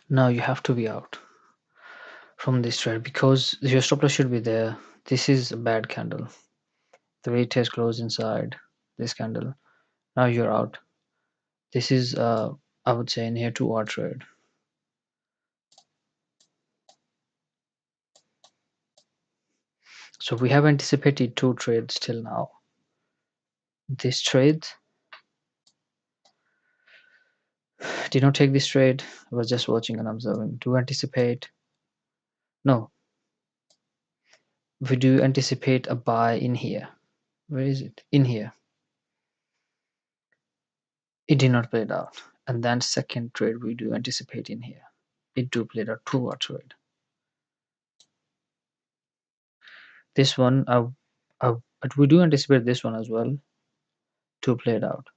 Now you have to be out from this trade because your stop loss should be there. This is a bad candle. The way it has closed inside this candle. Now you're out. This is I would say in here 2R trade. So we have anticipated two trades till now. This trade did not take this trade. I was just watching and observing. Do anticipate? No. We do anticipate a buy in here. Where is it? In here. It did not play it out. And then second trade we do anticipate in here. It do play out through our trade. This one, but we do anticipate this one as well to play it out.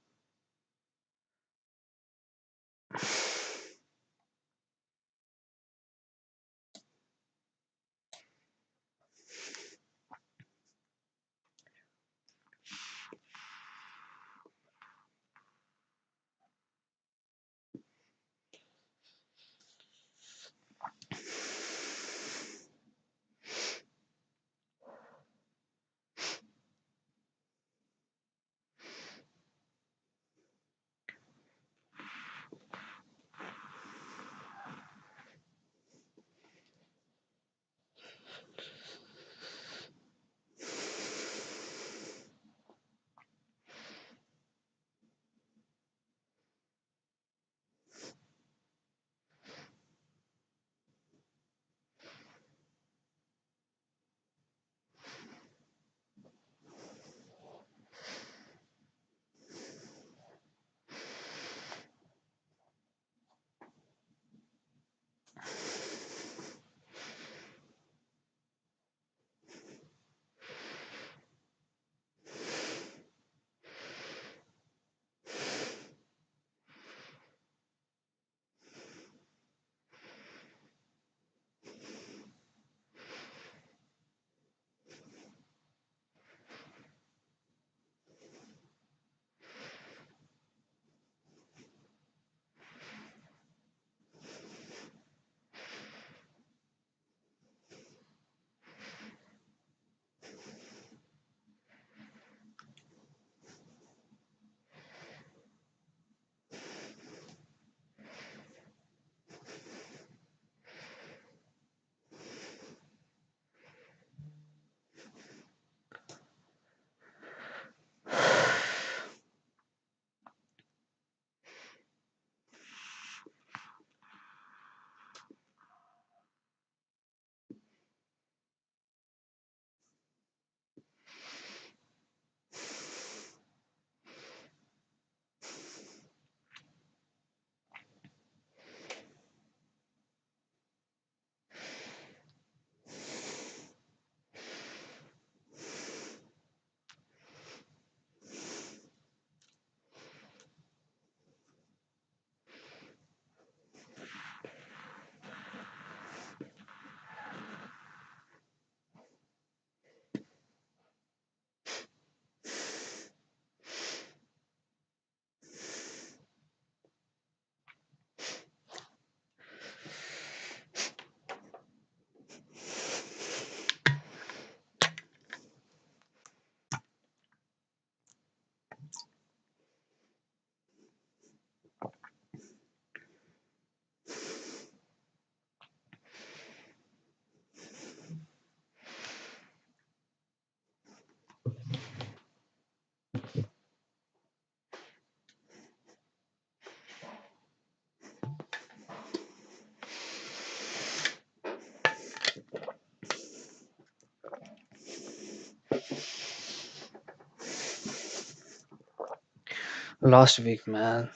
Last week, man,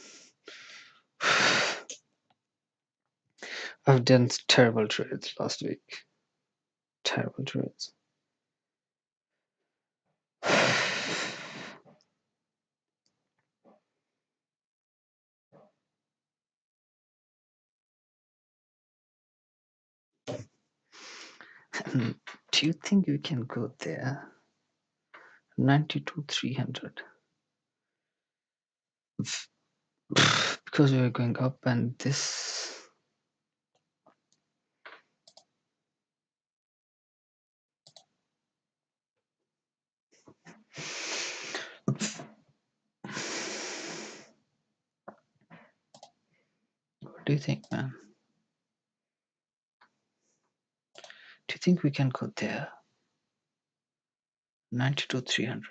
I've done terrible trades last week. Terrible trades. Do you think we can go there? 92 300. Because we are going up and this. What do you think, man? Do you think we can go there? 92 300.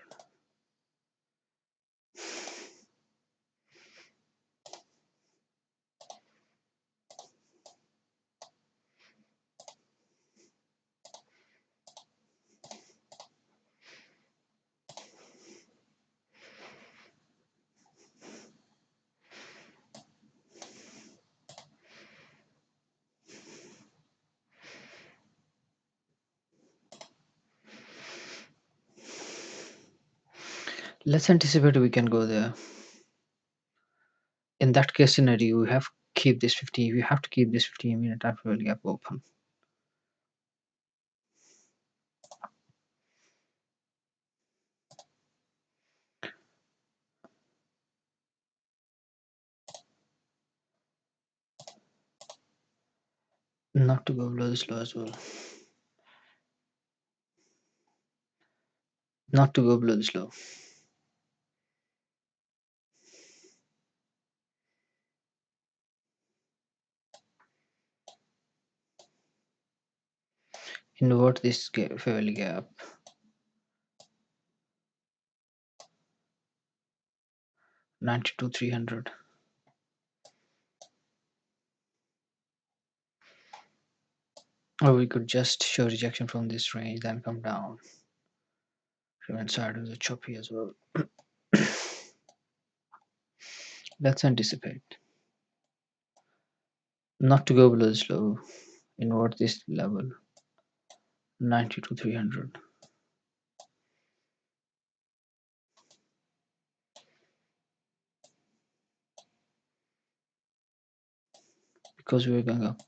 Let's anticipate we can go there. In that case scenario, we have keep this 50. We have to keep this 15-minute after gap open. Not to go below this low as well. Not to go below this low. Invert this fairly gap. 92,300. Or we could just show rejection from this range, then come down. Inside of the choppy as well. Let's anticipate. Not to go below this low. Invert this level. 92,300. Because we're going up.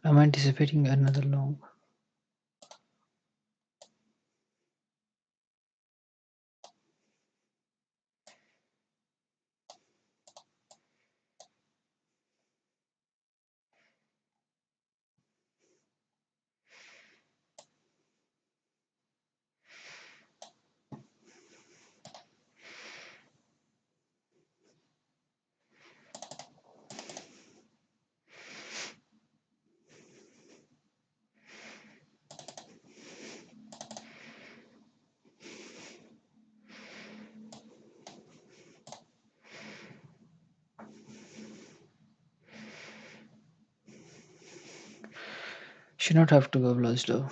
I'm anticipating another long. should not have to go below this low.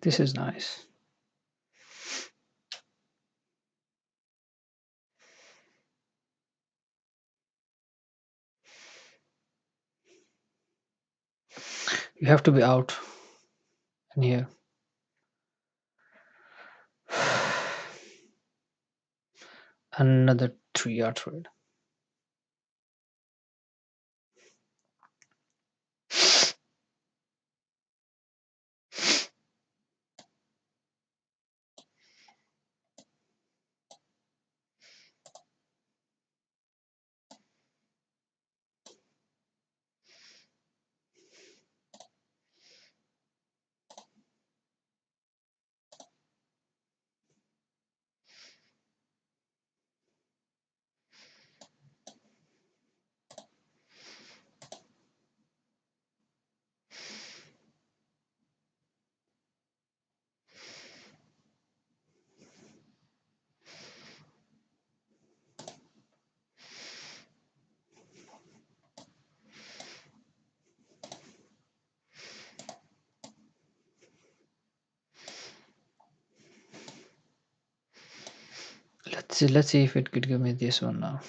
This is nice. You have to be out in here. Another 3 hour trade. Let's see if it could give me this one now.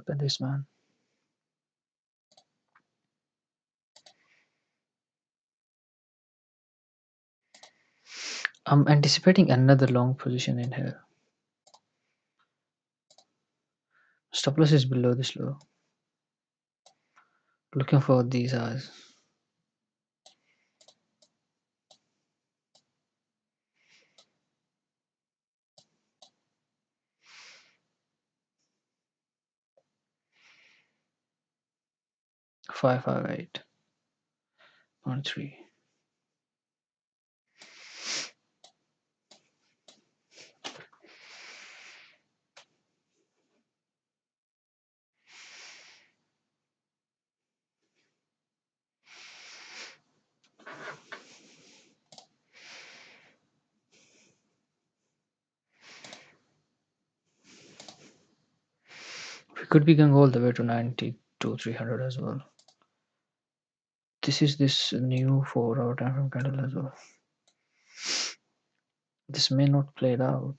Look at this, man. I'm anticipating another long position in here. Stop loss is below this low. Looking for these highs. Five five 8.3. We could be going all the way to 92 300 as well. This is this new 4 hour time frame candle as well. This may not play it out,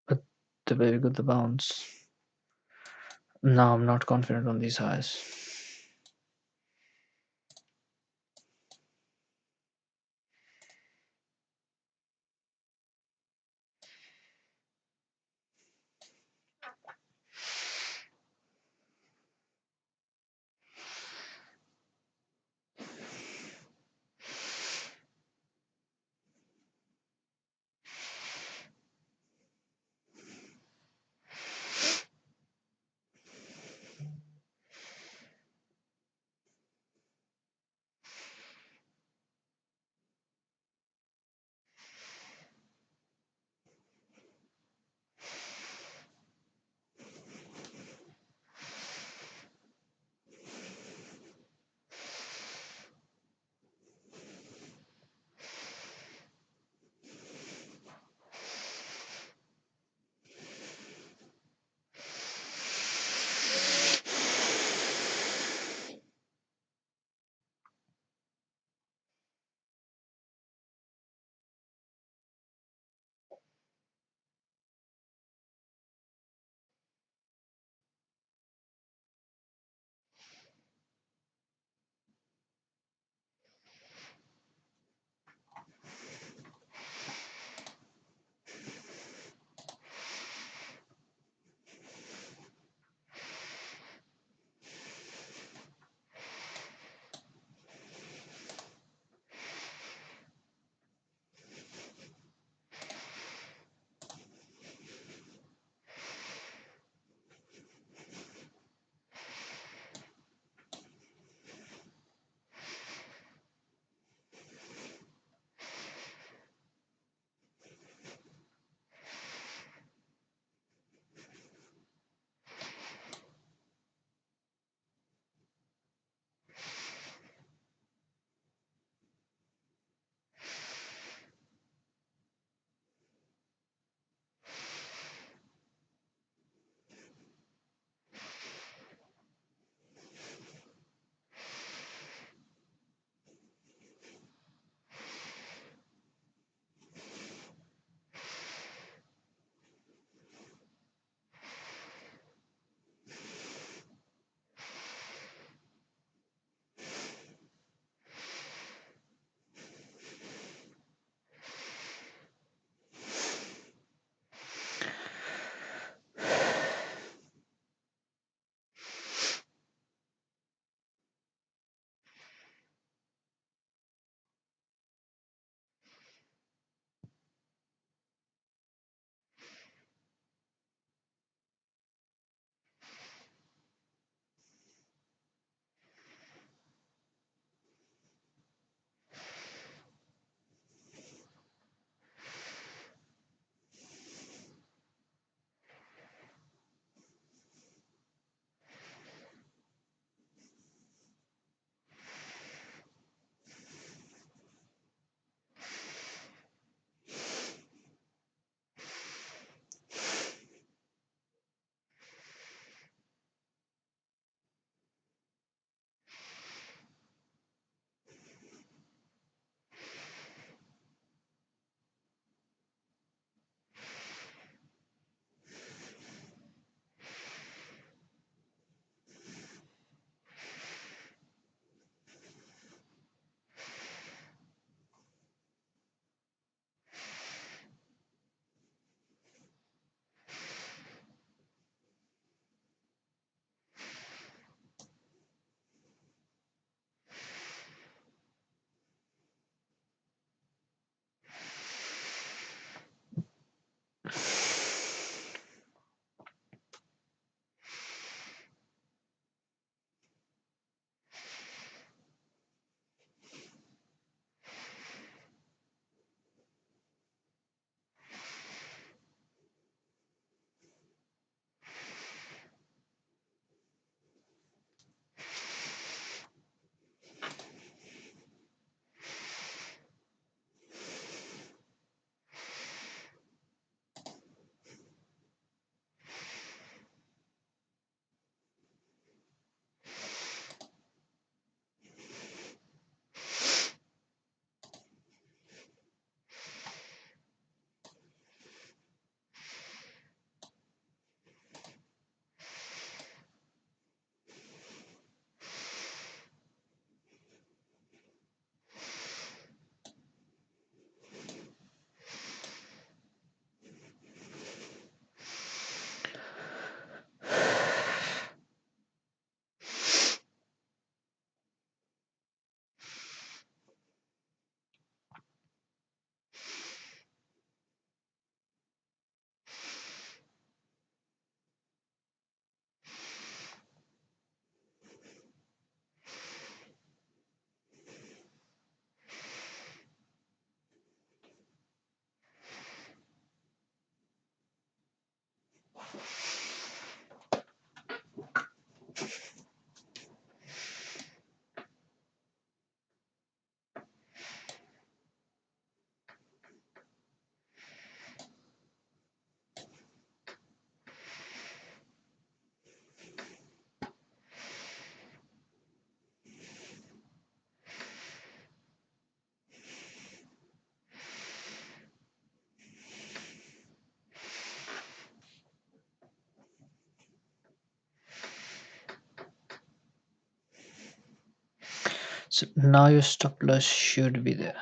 but the way we got the bounce. Now I'm not confident on these highs. So now your stop loss should be there.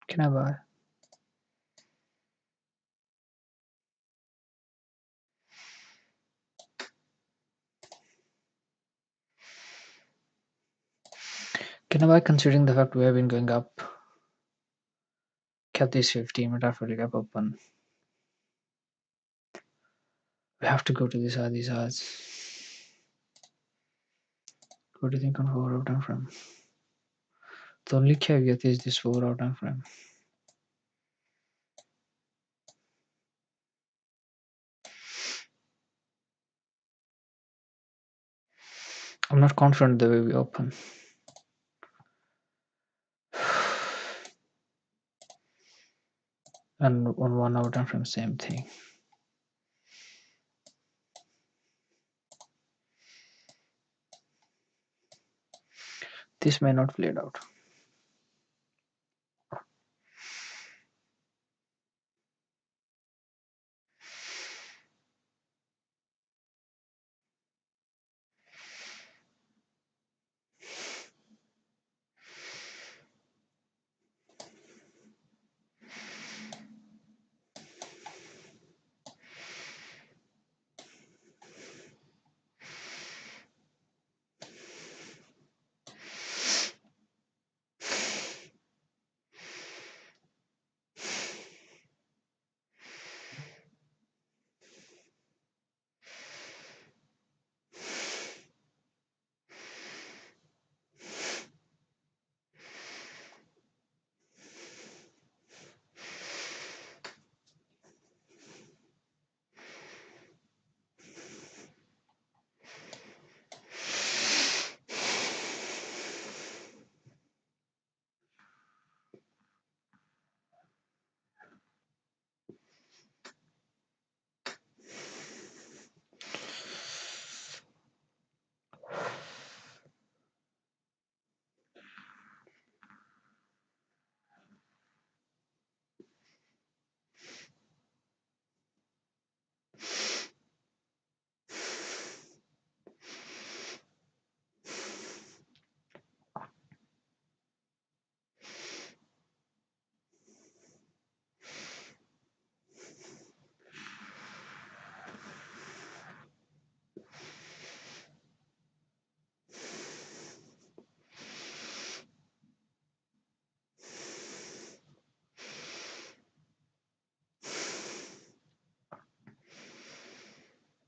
Can I buy? Can I buy considering the fact we have been going up? Kept this 15 after the gap open. We have to go to these highs. What do you think on 4-hour time frame? The only caveat is this 4-hour time frame. I'm not confident the way we open. And on 1-hour time frame, same thing. This may not play it out.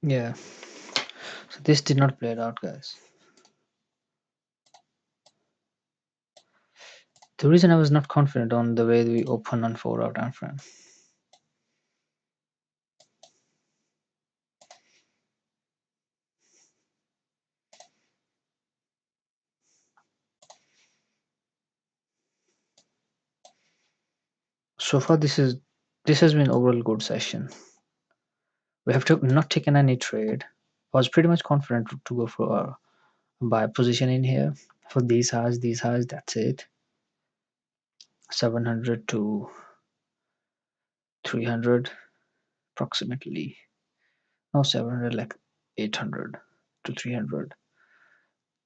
Yeah. So this did not play it out, guys. The reason I was not confident on the way we open on 4-hour time frame. So far, this has been overall good session. We have not taken any trade. I was pretty much confident to go for a buy position in here for these highs. That's it. 700 to 300 approximately. No, 700 like 800 to 300.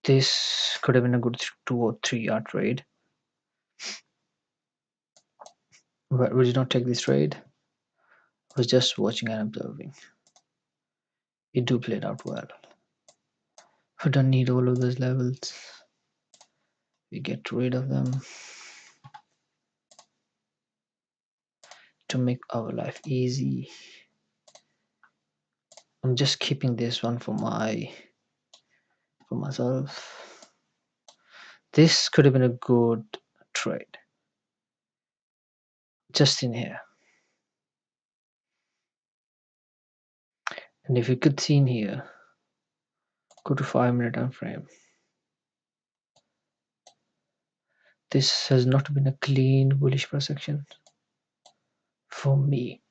This could have been a good 2 or 3 hour trade. But we did not take this trade. I was just watching and observing. It do played out well. We don't need all of those levels. We get rid of them to make our life easy. I'm just keeping this one for myself. This could have been a good trade. Just in here. And if you could see in here, go to 5-minute time frame. This has not been a clean bullish price action for me.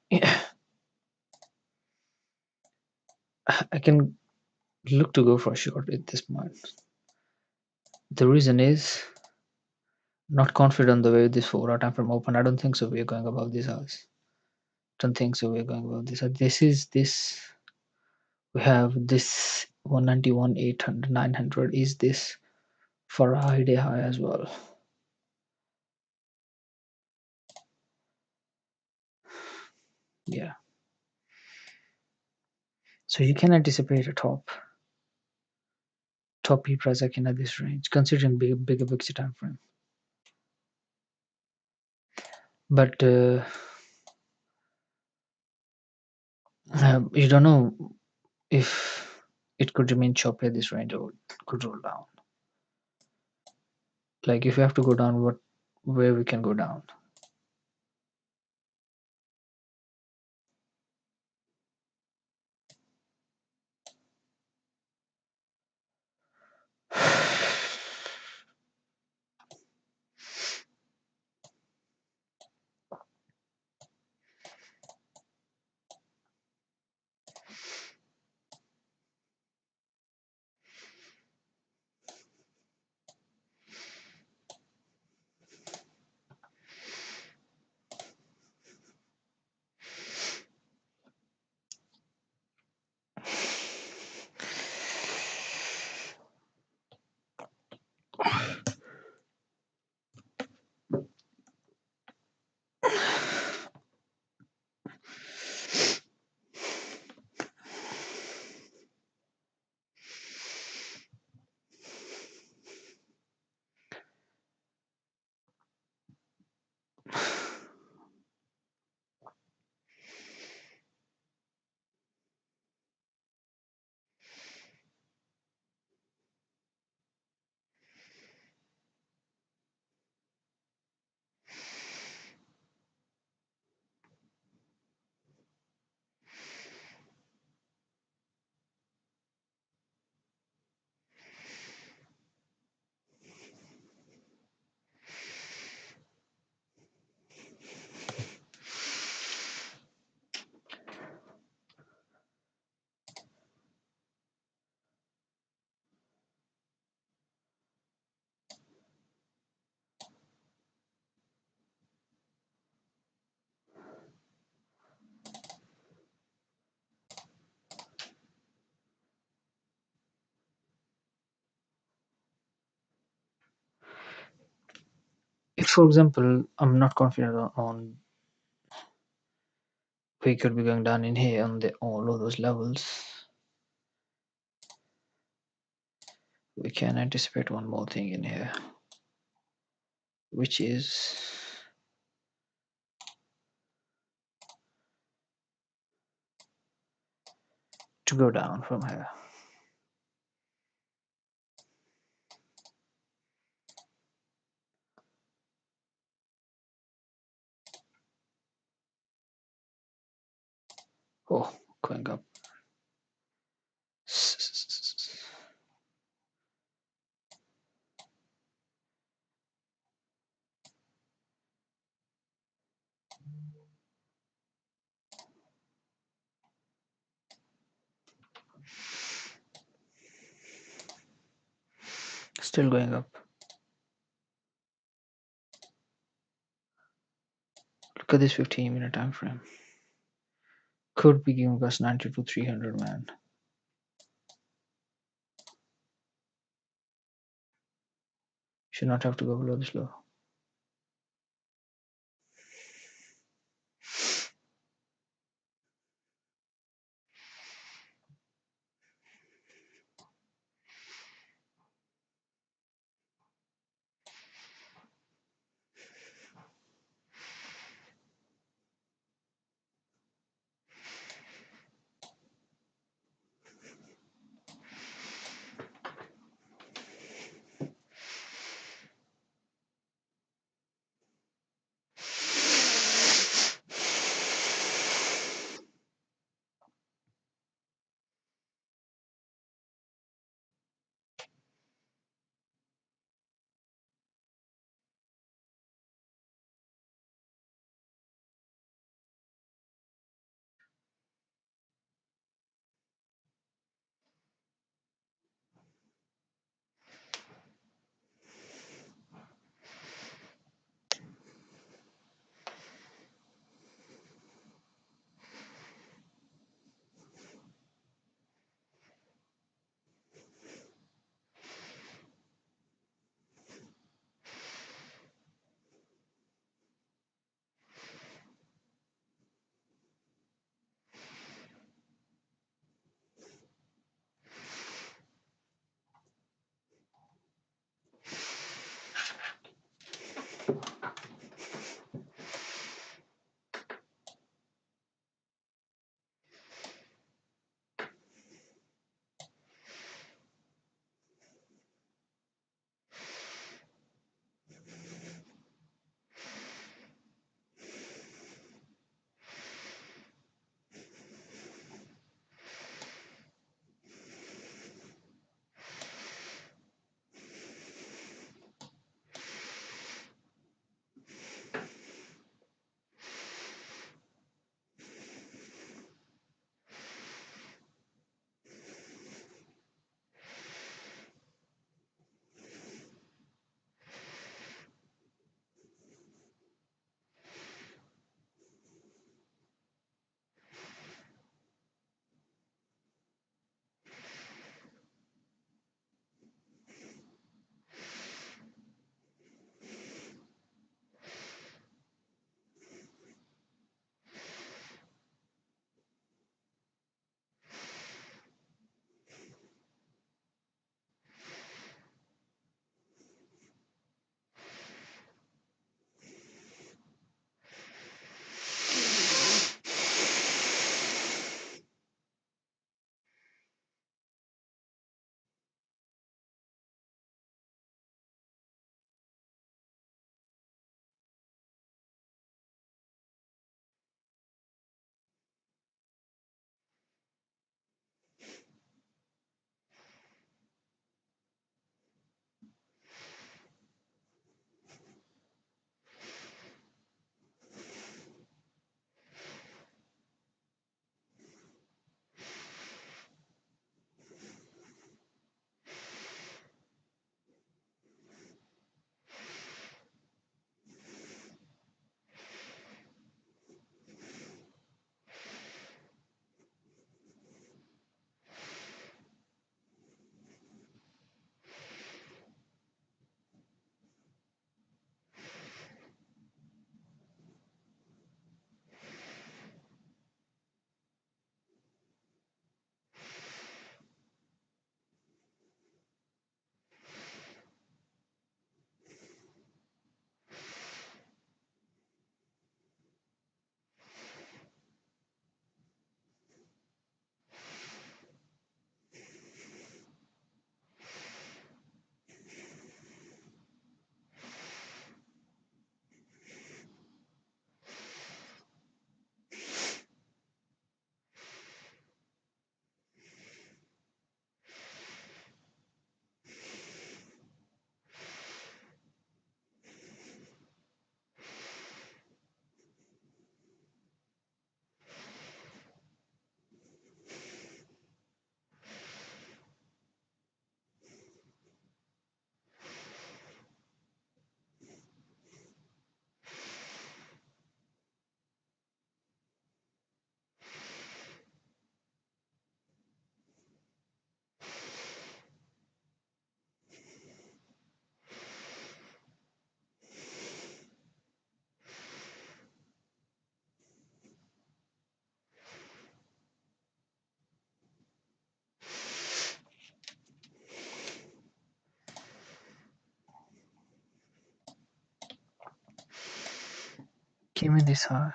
I can look to go for a short at this point. The reason is not confident the way this 4-hour time frame open. I don't think so. We're going above this house. Don't think so. We're going above this. This We have this 191, 800, 900 is this for a high day high as well. Yeah. So you can anticipate a top P price action at this range, considering bigger big time frame. But you don't know if it could remain choppy at this range or could roll down. Like if you have to go down, where we can go down? If, for example, I'm not confident on we could be going down in here on the all of those levels, we can anticipate one more thing in here, which is to go down from here. Oh, going up. Still going up. Look at this 15-minute time frame. Could be giving us 90 to 300, man. Should not have to go below this low. Give me this high.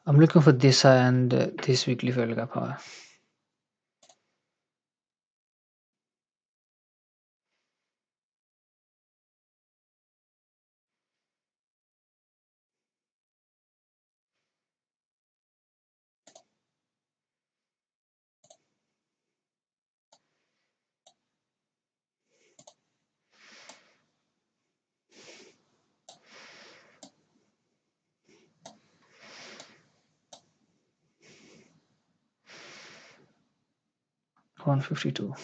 I'm looking for this high and this weekly failed gap high. $152.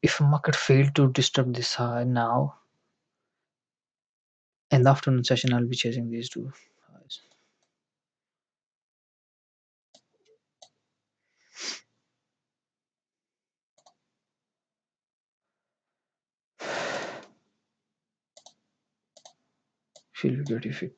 'If market failed to disturb this high now, in the afternoon session, I'll be chasing these two highs. Feel good if it.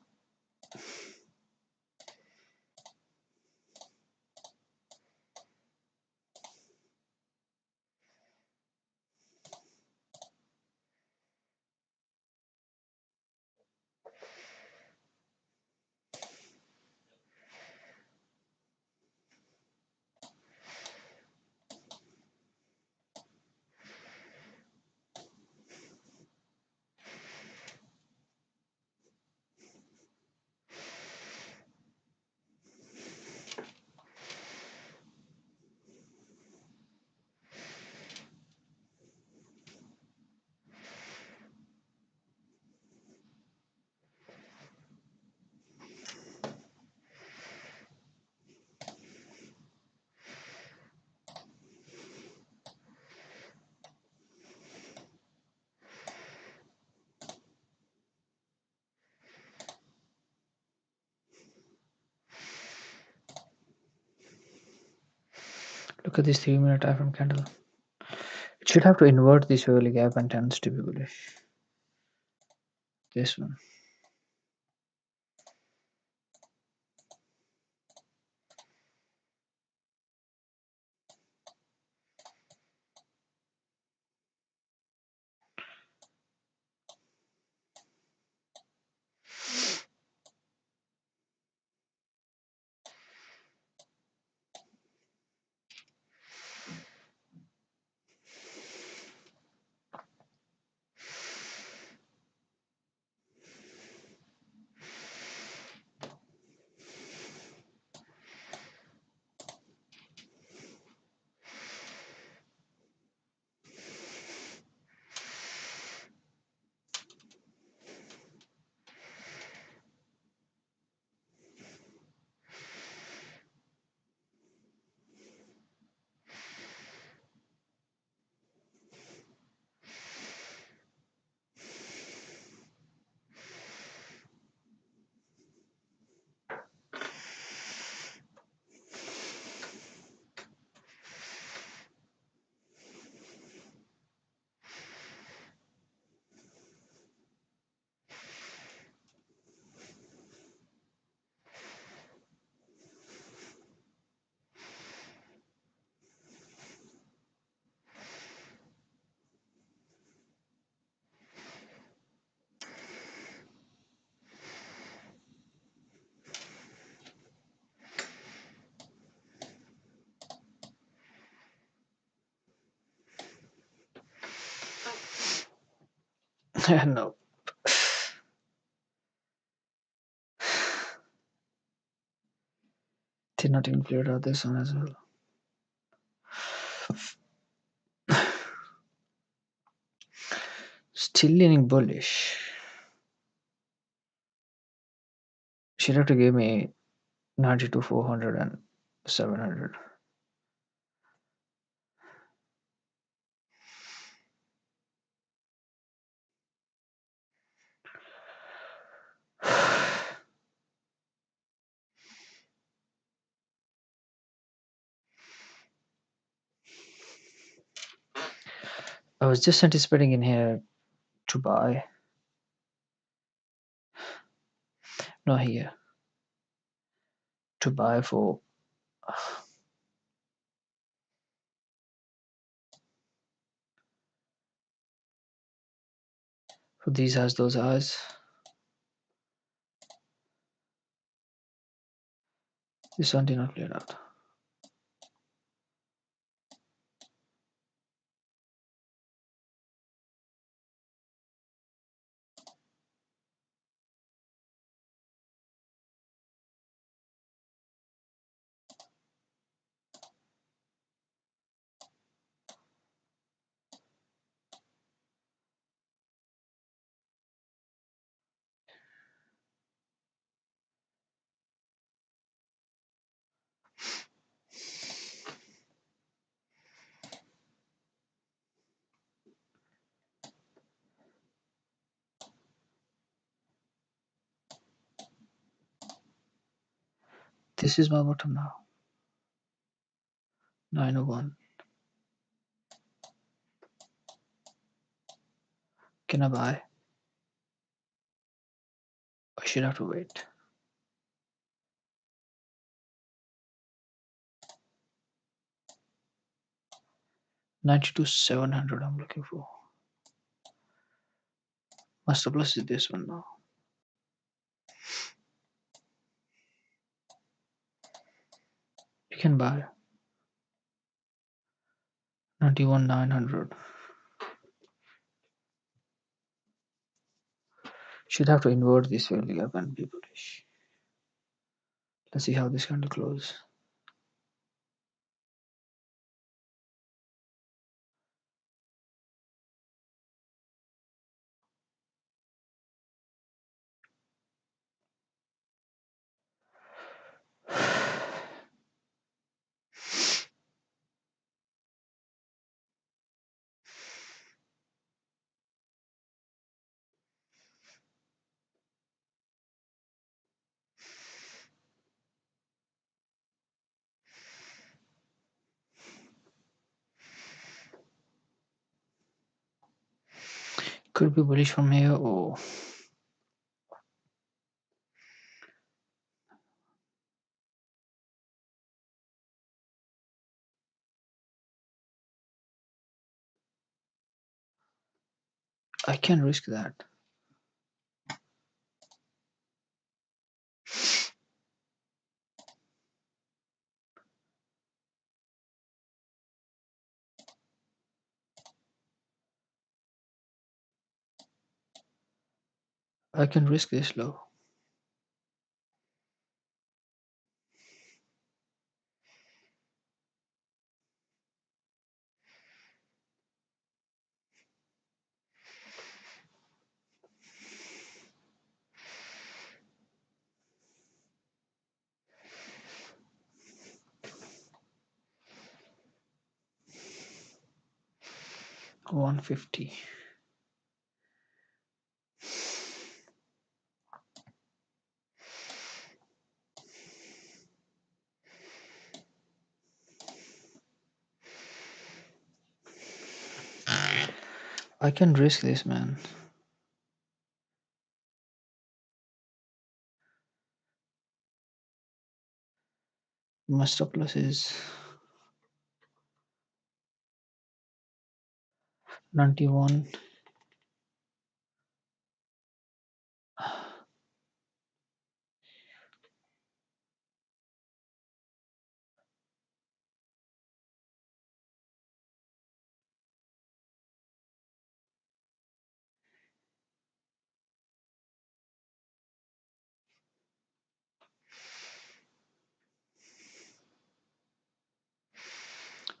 Look at this 3 minute time frame candle. It should have to invert this early gap and tends to be bullish. This one. No. Did not even clear out this one as well. Still leaning bullish. She'd have to give me 92, 400 and 700. I was just anticipating in here to buy. No, here. To buy for these eyes, those eyes. This one did not clear out. This is my bottom now. 901. Can I buy? I should have to wait. 92, 700 I'm looking for. Master plus is this one now. You can buy 91, 900. Should have to invert this fairly up and be bullish. Let's see how this candle close. Could be bullish from here. Oh, I can risk that. I can risk this low. $150. I can risk this, man. My stop loss is 91.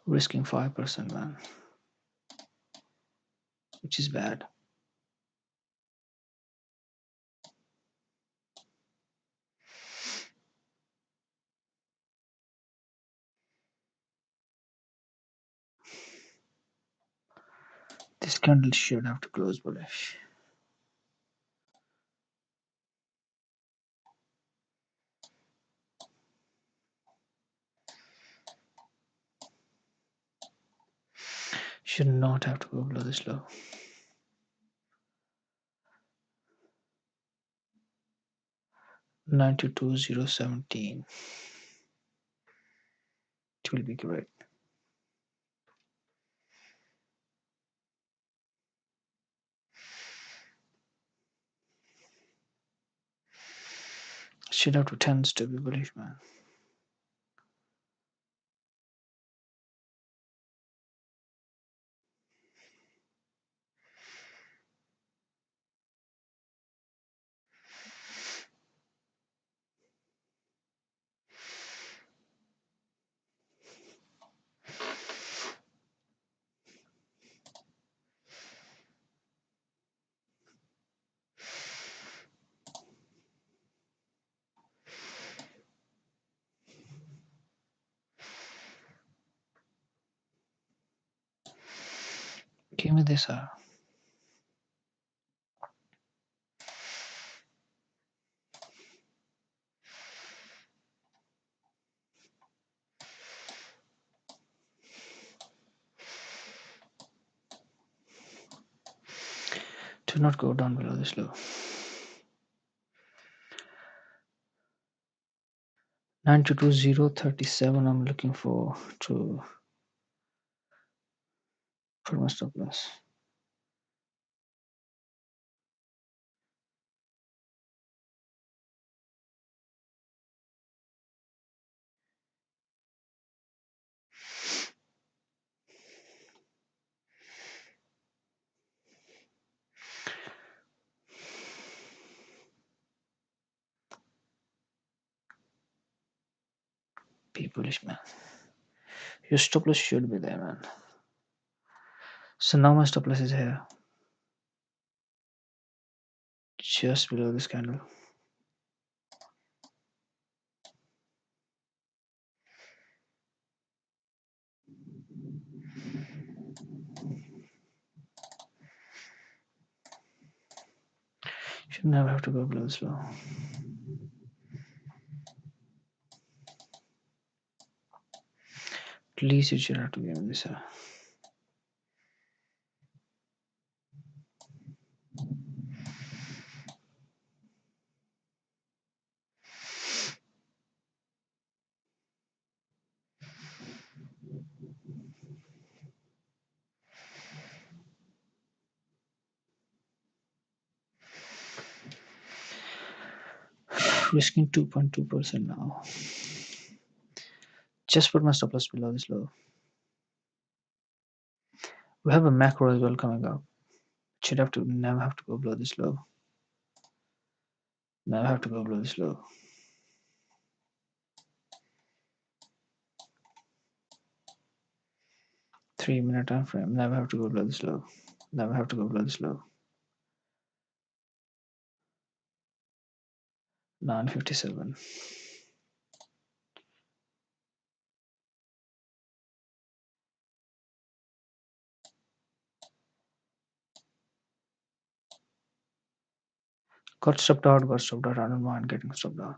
Risking 5%, man, which is bad. This candle should have to close bullish. Should not have to go below this low. $92,017. It will be great. Should have to tends to be bullish, man. Give me this. Do not go down below this low. 92,037. I'm looking for my stop loss. Be bullish, man. Your stop loss should be there, man. So now my stop loss is here, just below this candle. Should never have to go below this low. At least you should have to give me this. risking 2.2% now. Just put my stop loss below this low. We have a macro as well coming up. Should have to never have to go below this low. Never have to go below this low. 3 minute time frame. Never have to go below this low. Never have to go below this low. 957. Got stopped out. Got stopped out. I don't mind getting stopped out.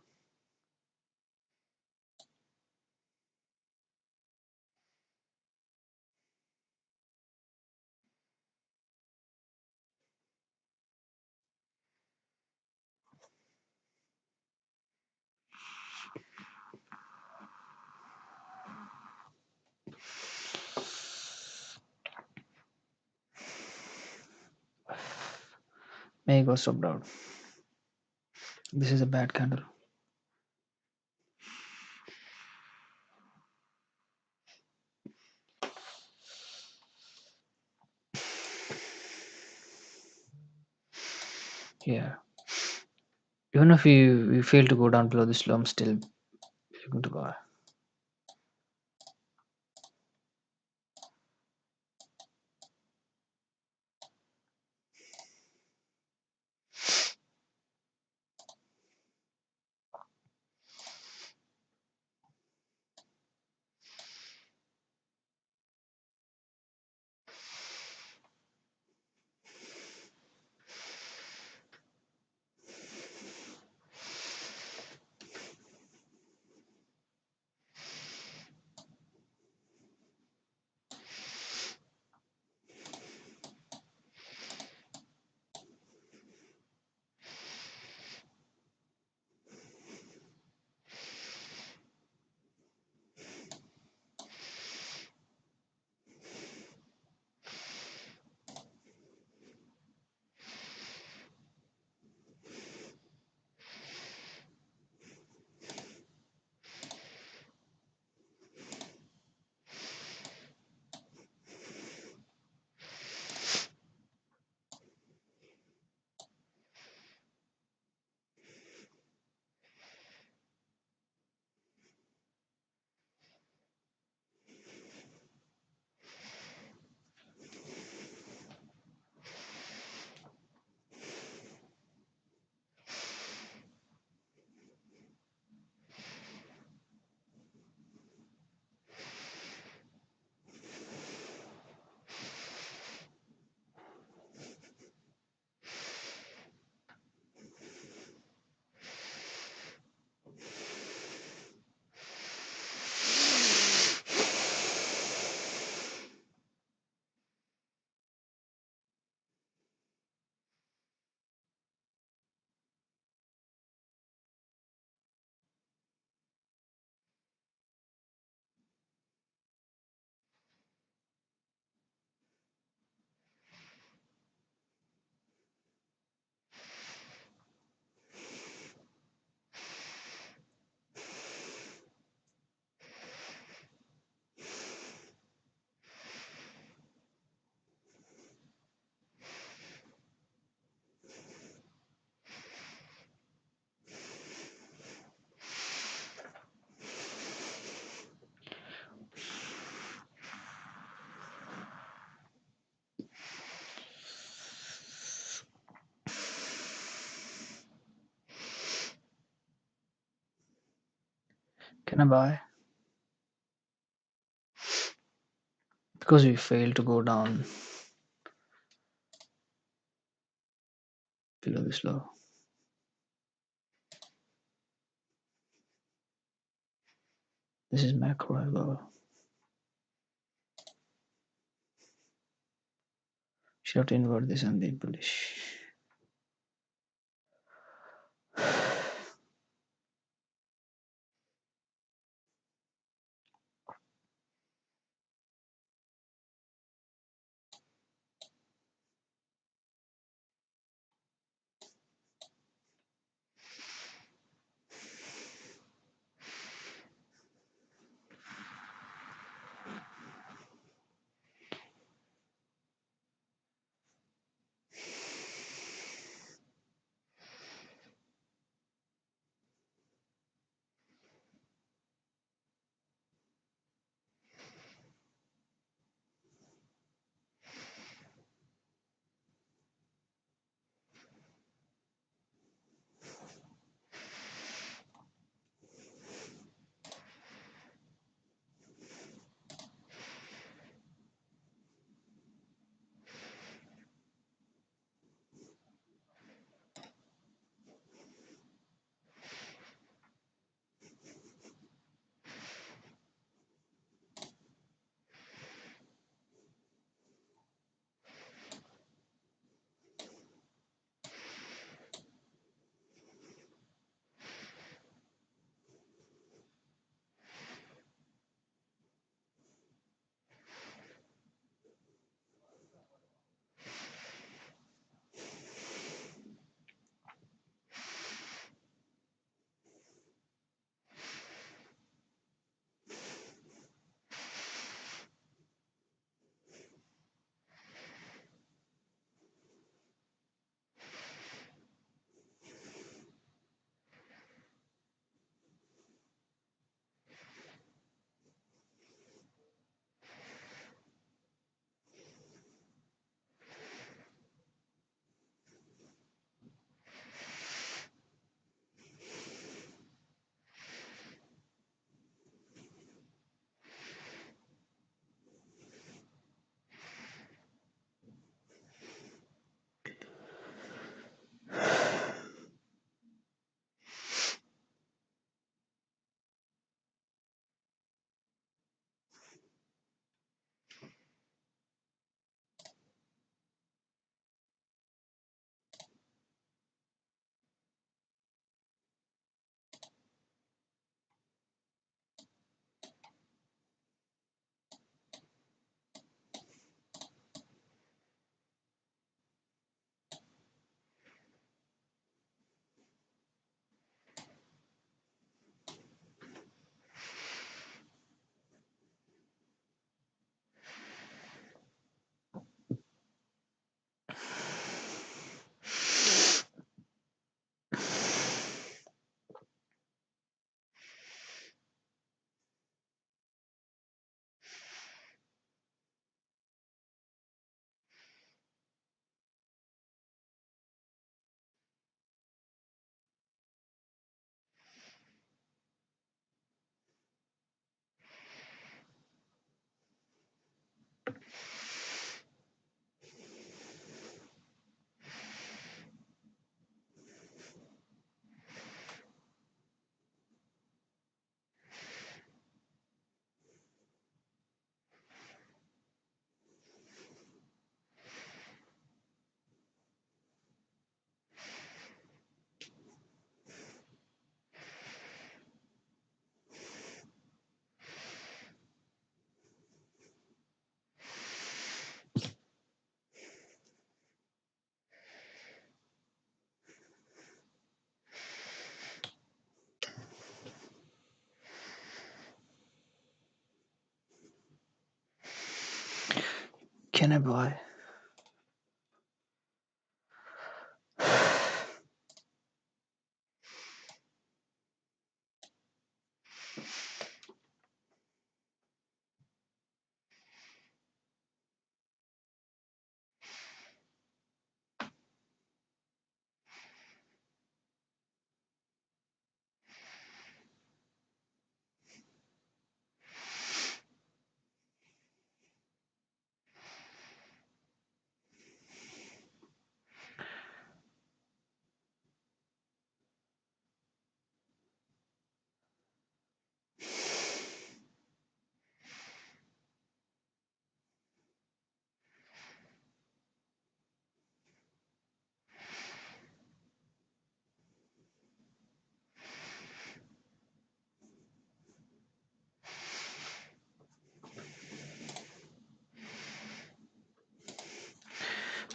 May got stopped out. This is a bad candle. Yeah. Even if you fail to go down below this low, I'm still going to buy. Can I buy? Because we failed to go down below this low. This is macro as well. Should have to invert this and then bullish. Can I buy?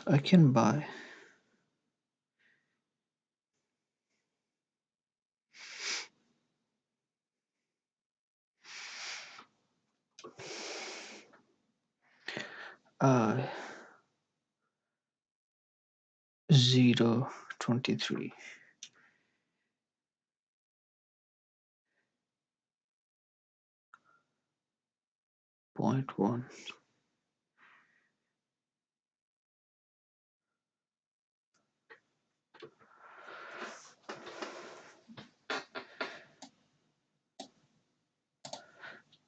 I can buy. I 0.23. Point one.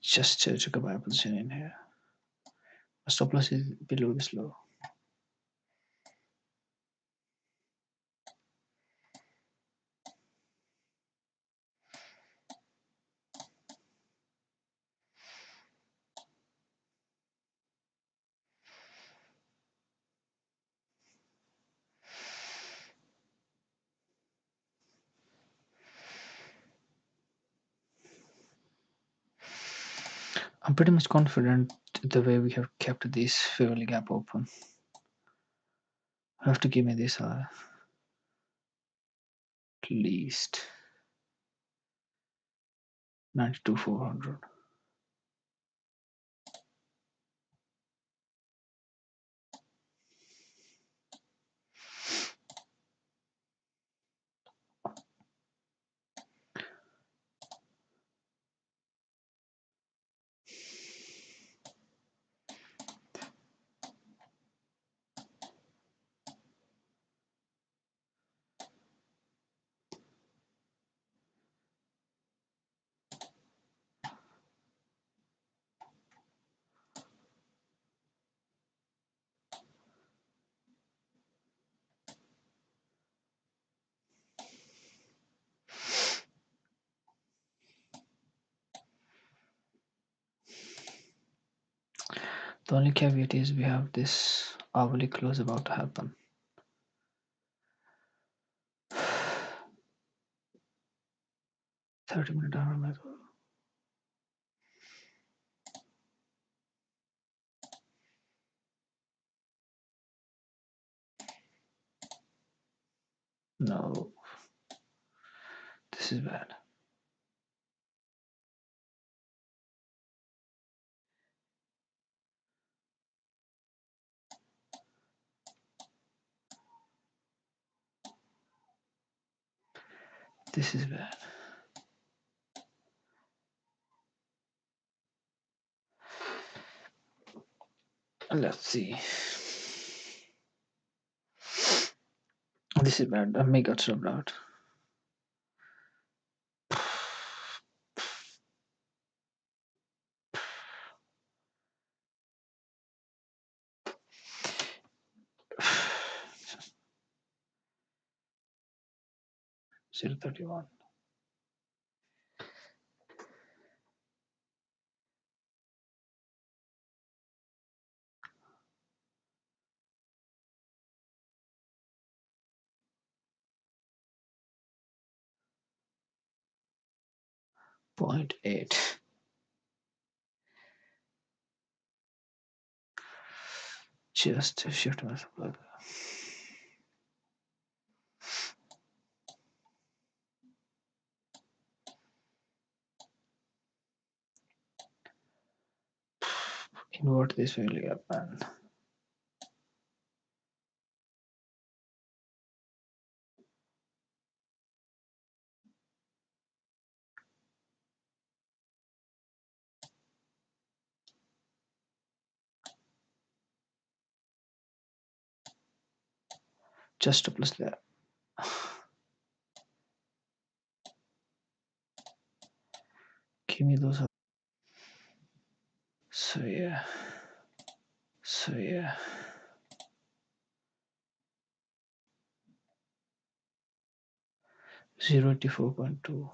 Just took a buy position in here. My stop loss is below this low. I'm pretty much confident the way we have kept this fairly gap open. I have to give me this high. At least 92,400. The only caveat is we have this hourly close about to happen. $30-minute hour method. No, this is bad. This is bad. Let's see. This is bad. I may got subbed out. Zero 31. Point 8. Just to shift myself like that. Invert this fairly up, man. Just a plus there. Give me those. So yeah. So yeah. Zero to 4.2.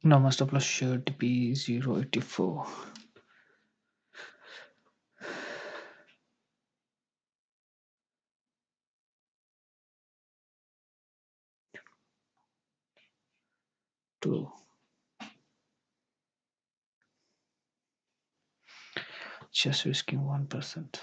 Now my stop loss should be 0.84. Two. Just risking 1%.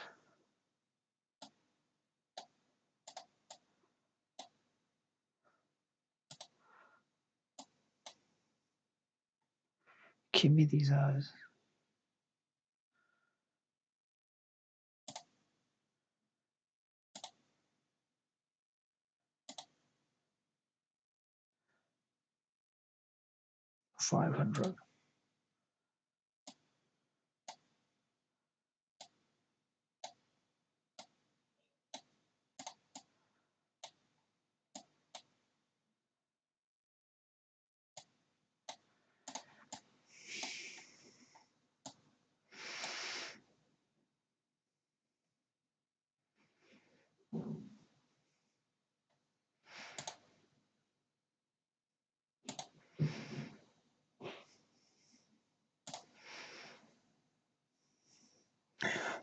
Give me these eyes. $500.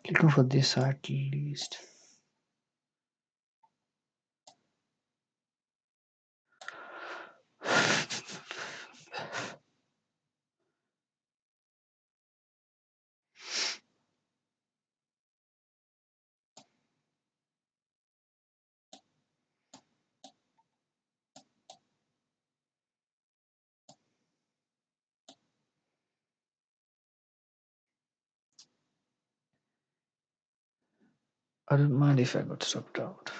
Looking for this at least. I don't mind if I got stopped out.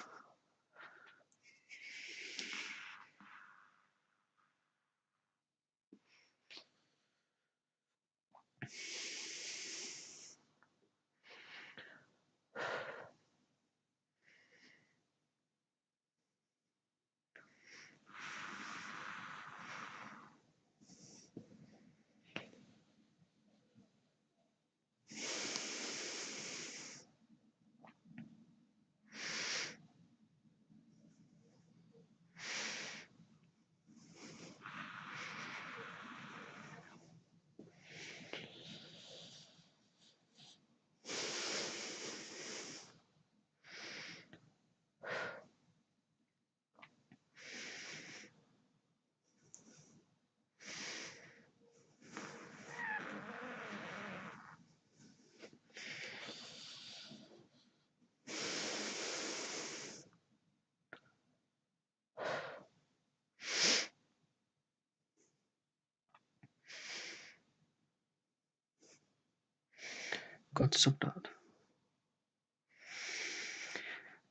Got stopped out.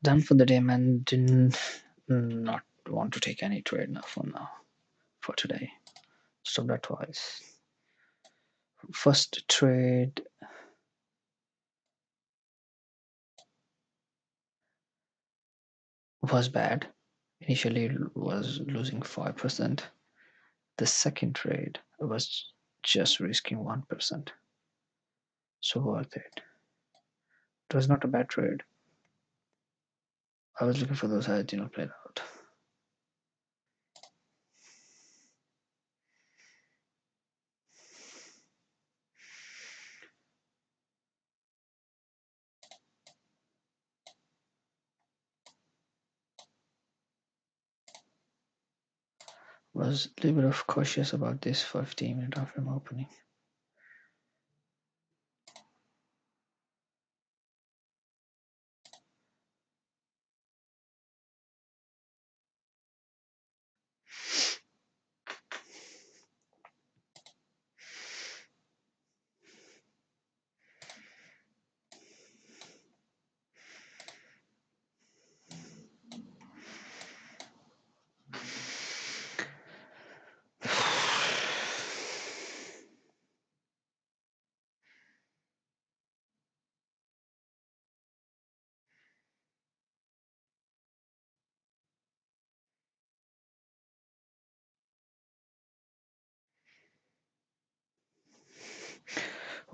Done for the day, man. Didn't not want to take any trade now for today. Stopped that twice. First trade was bad. Initially it was losing 5%. The second trade was just risking 1%. So worth it. It was not a bad trade. I was looking for those, I did not play it out. Was a little bit of cautious about this 15-minute after I'm opening.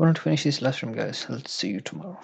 I want to finish this last room, guys. I'll see you tomorrow.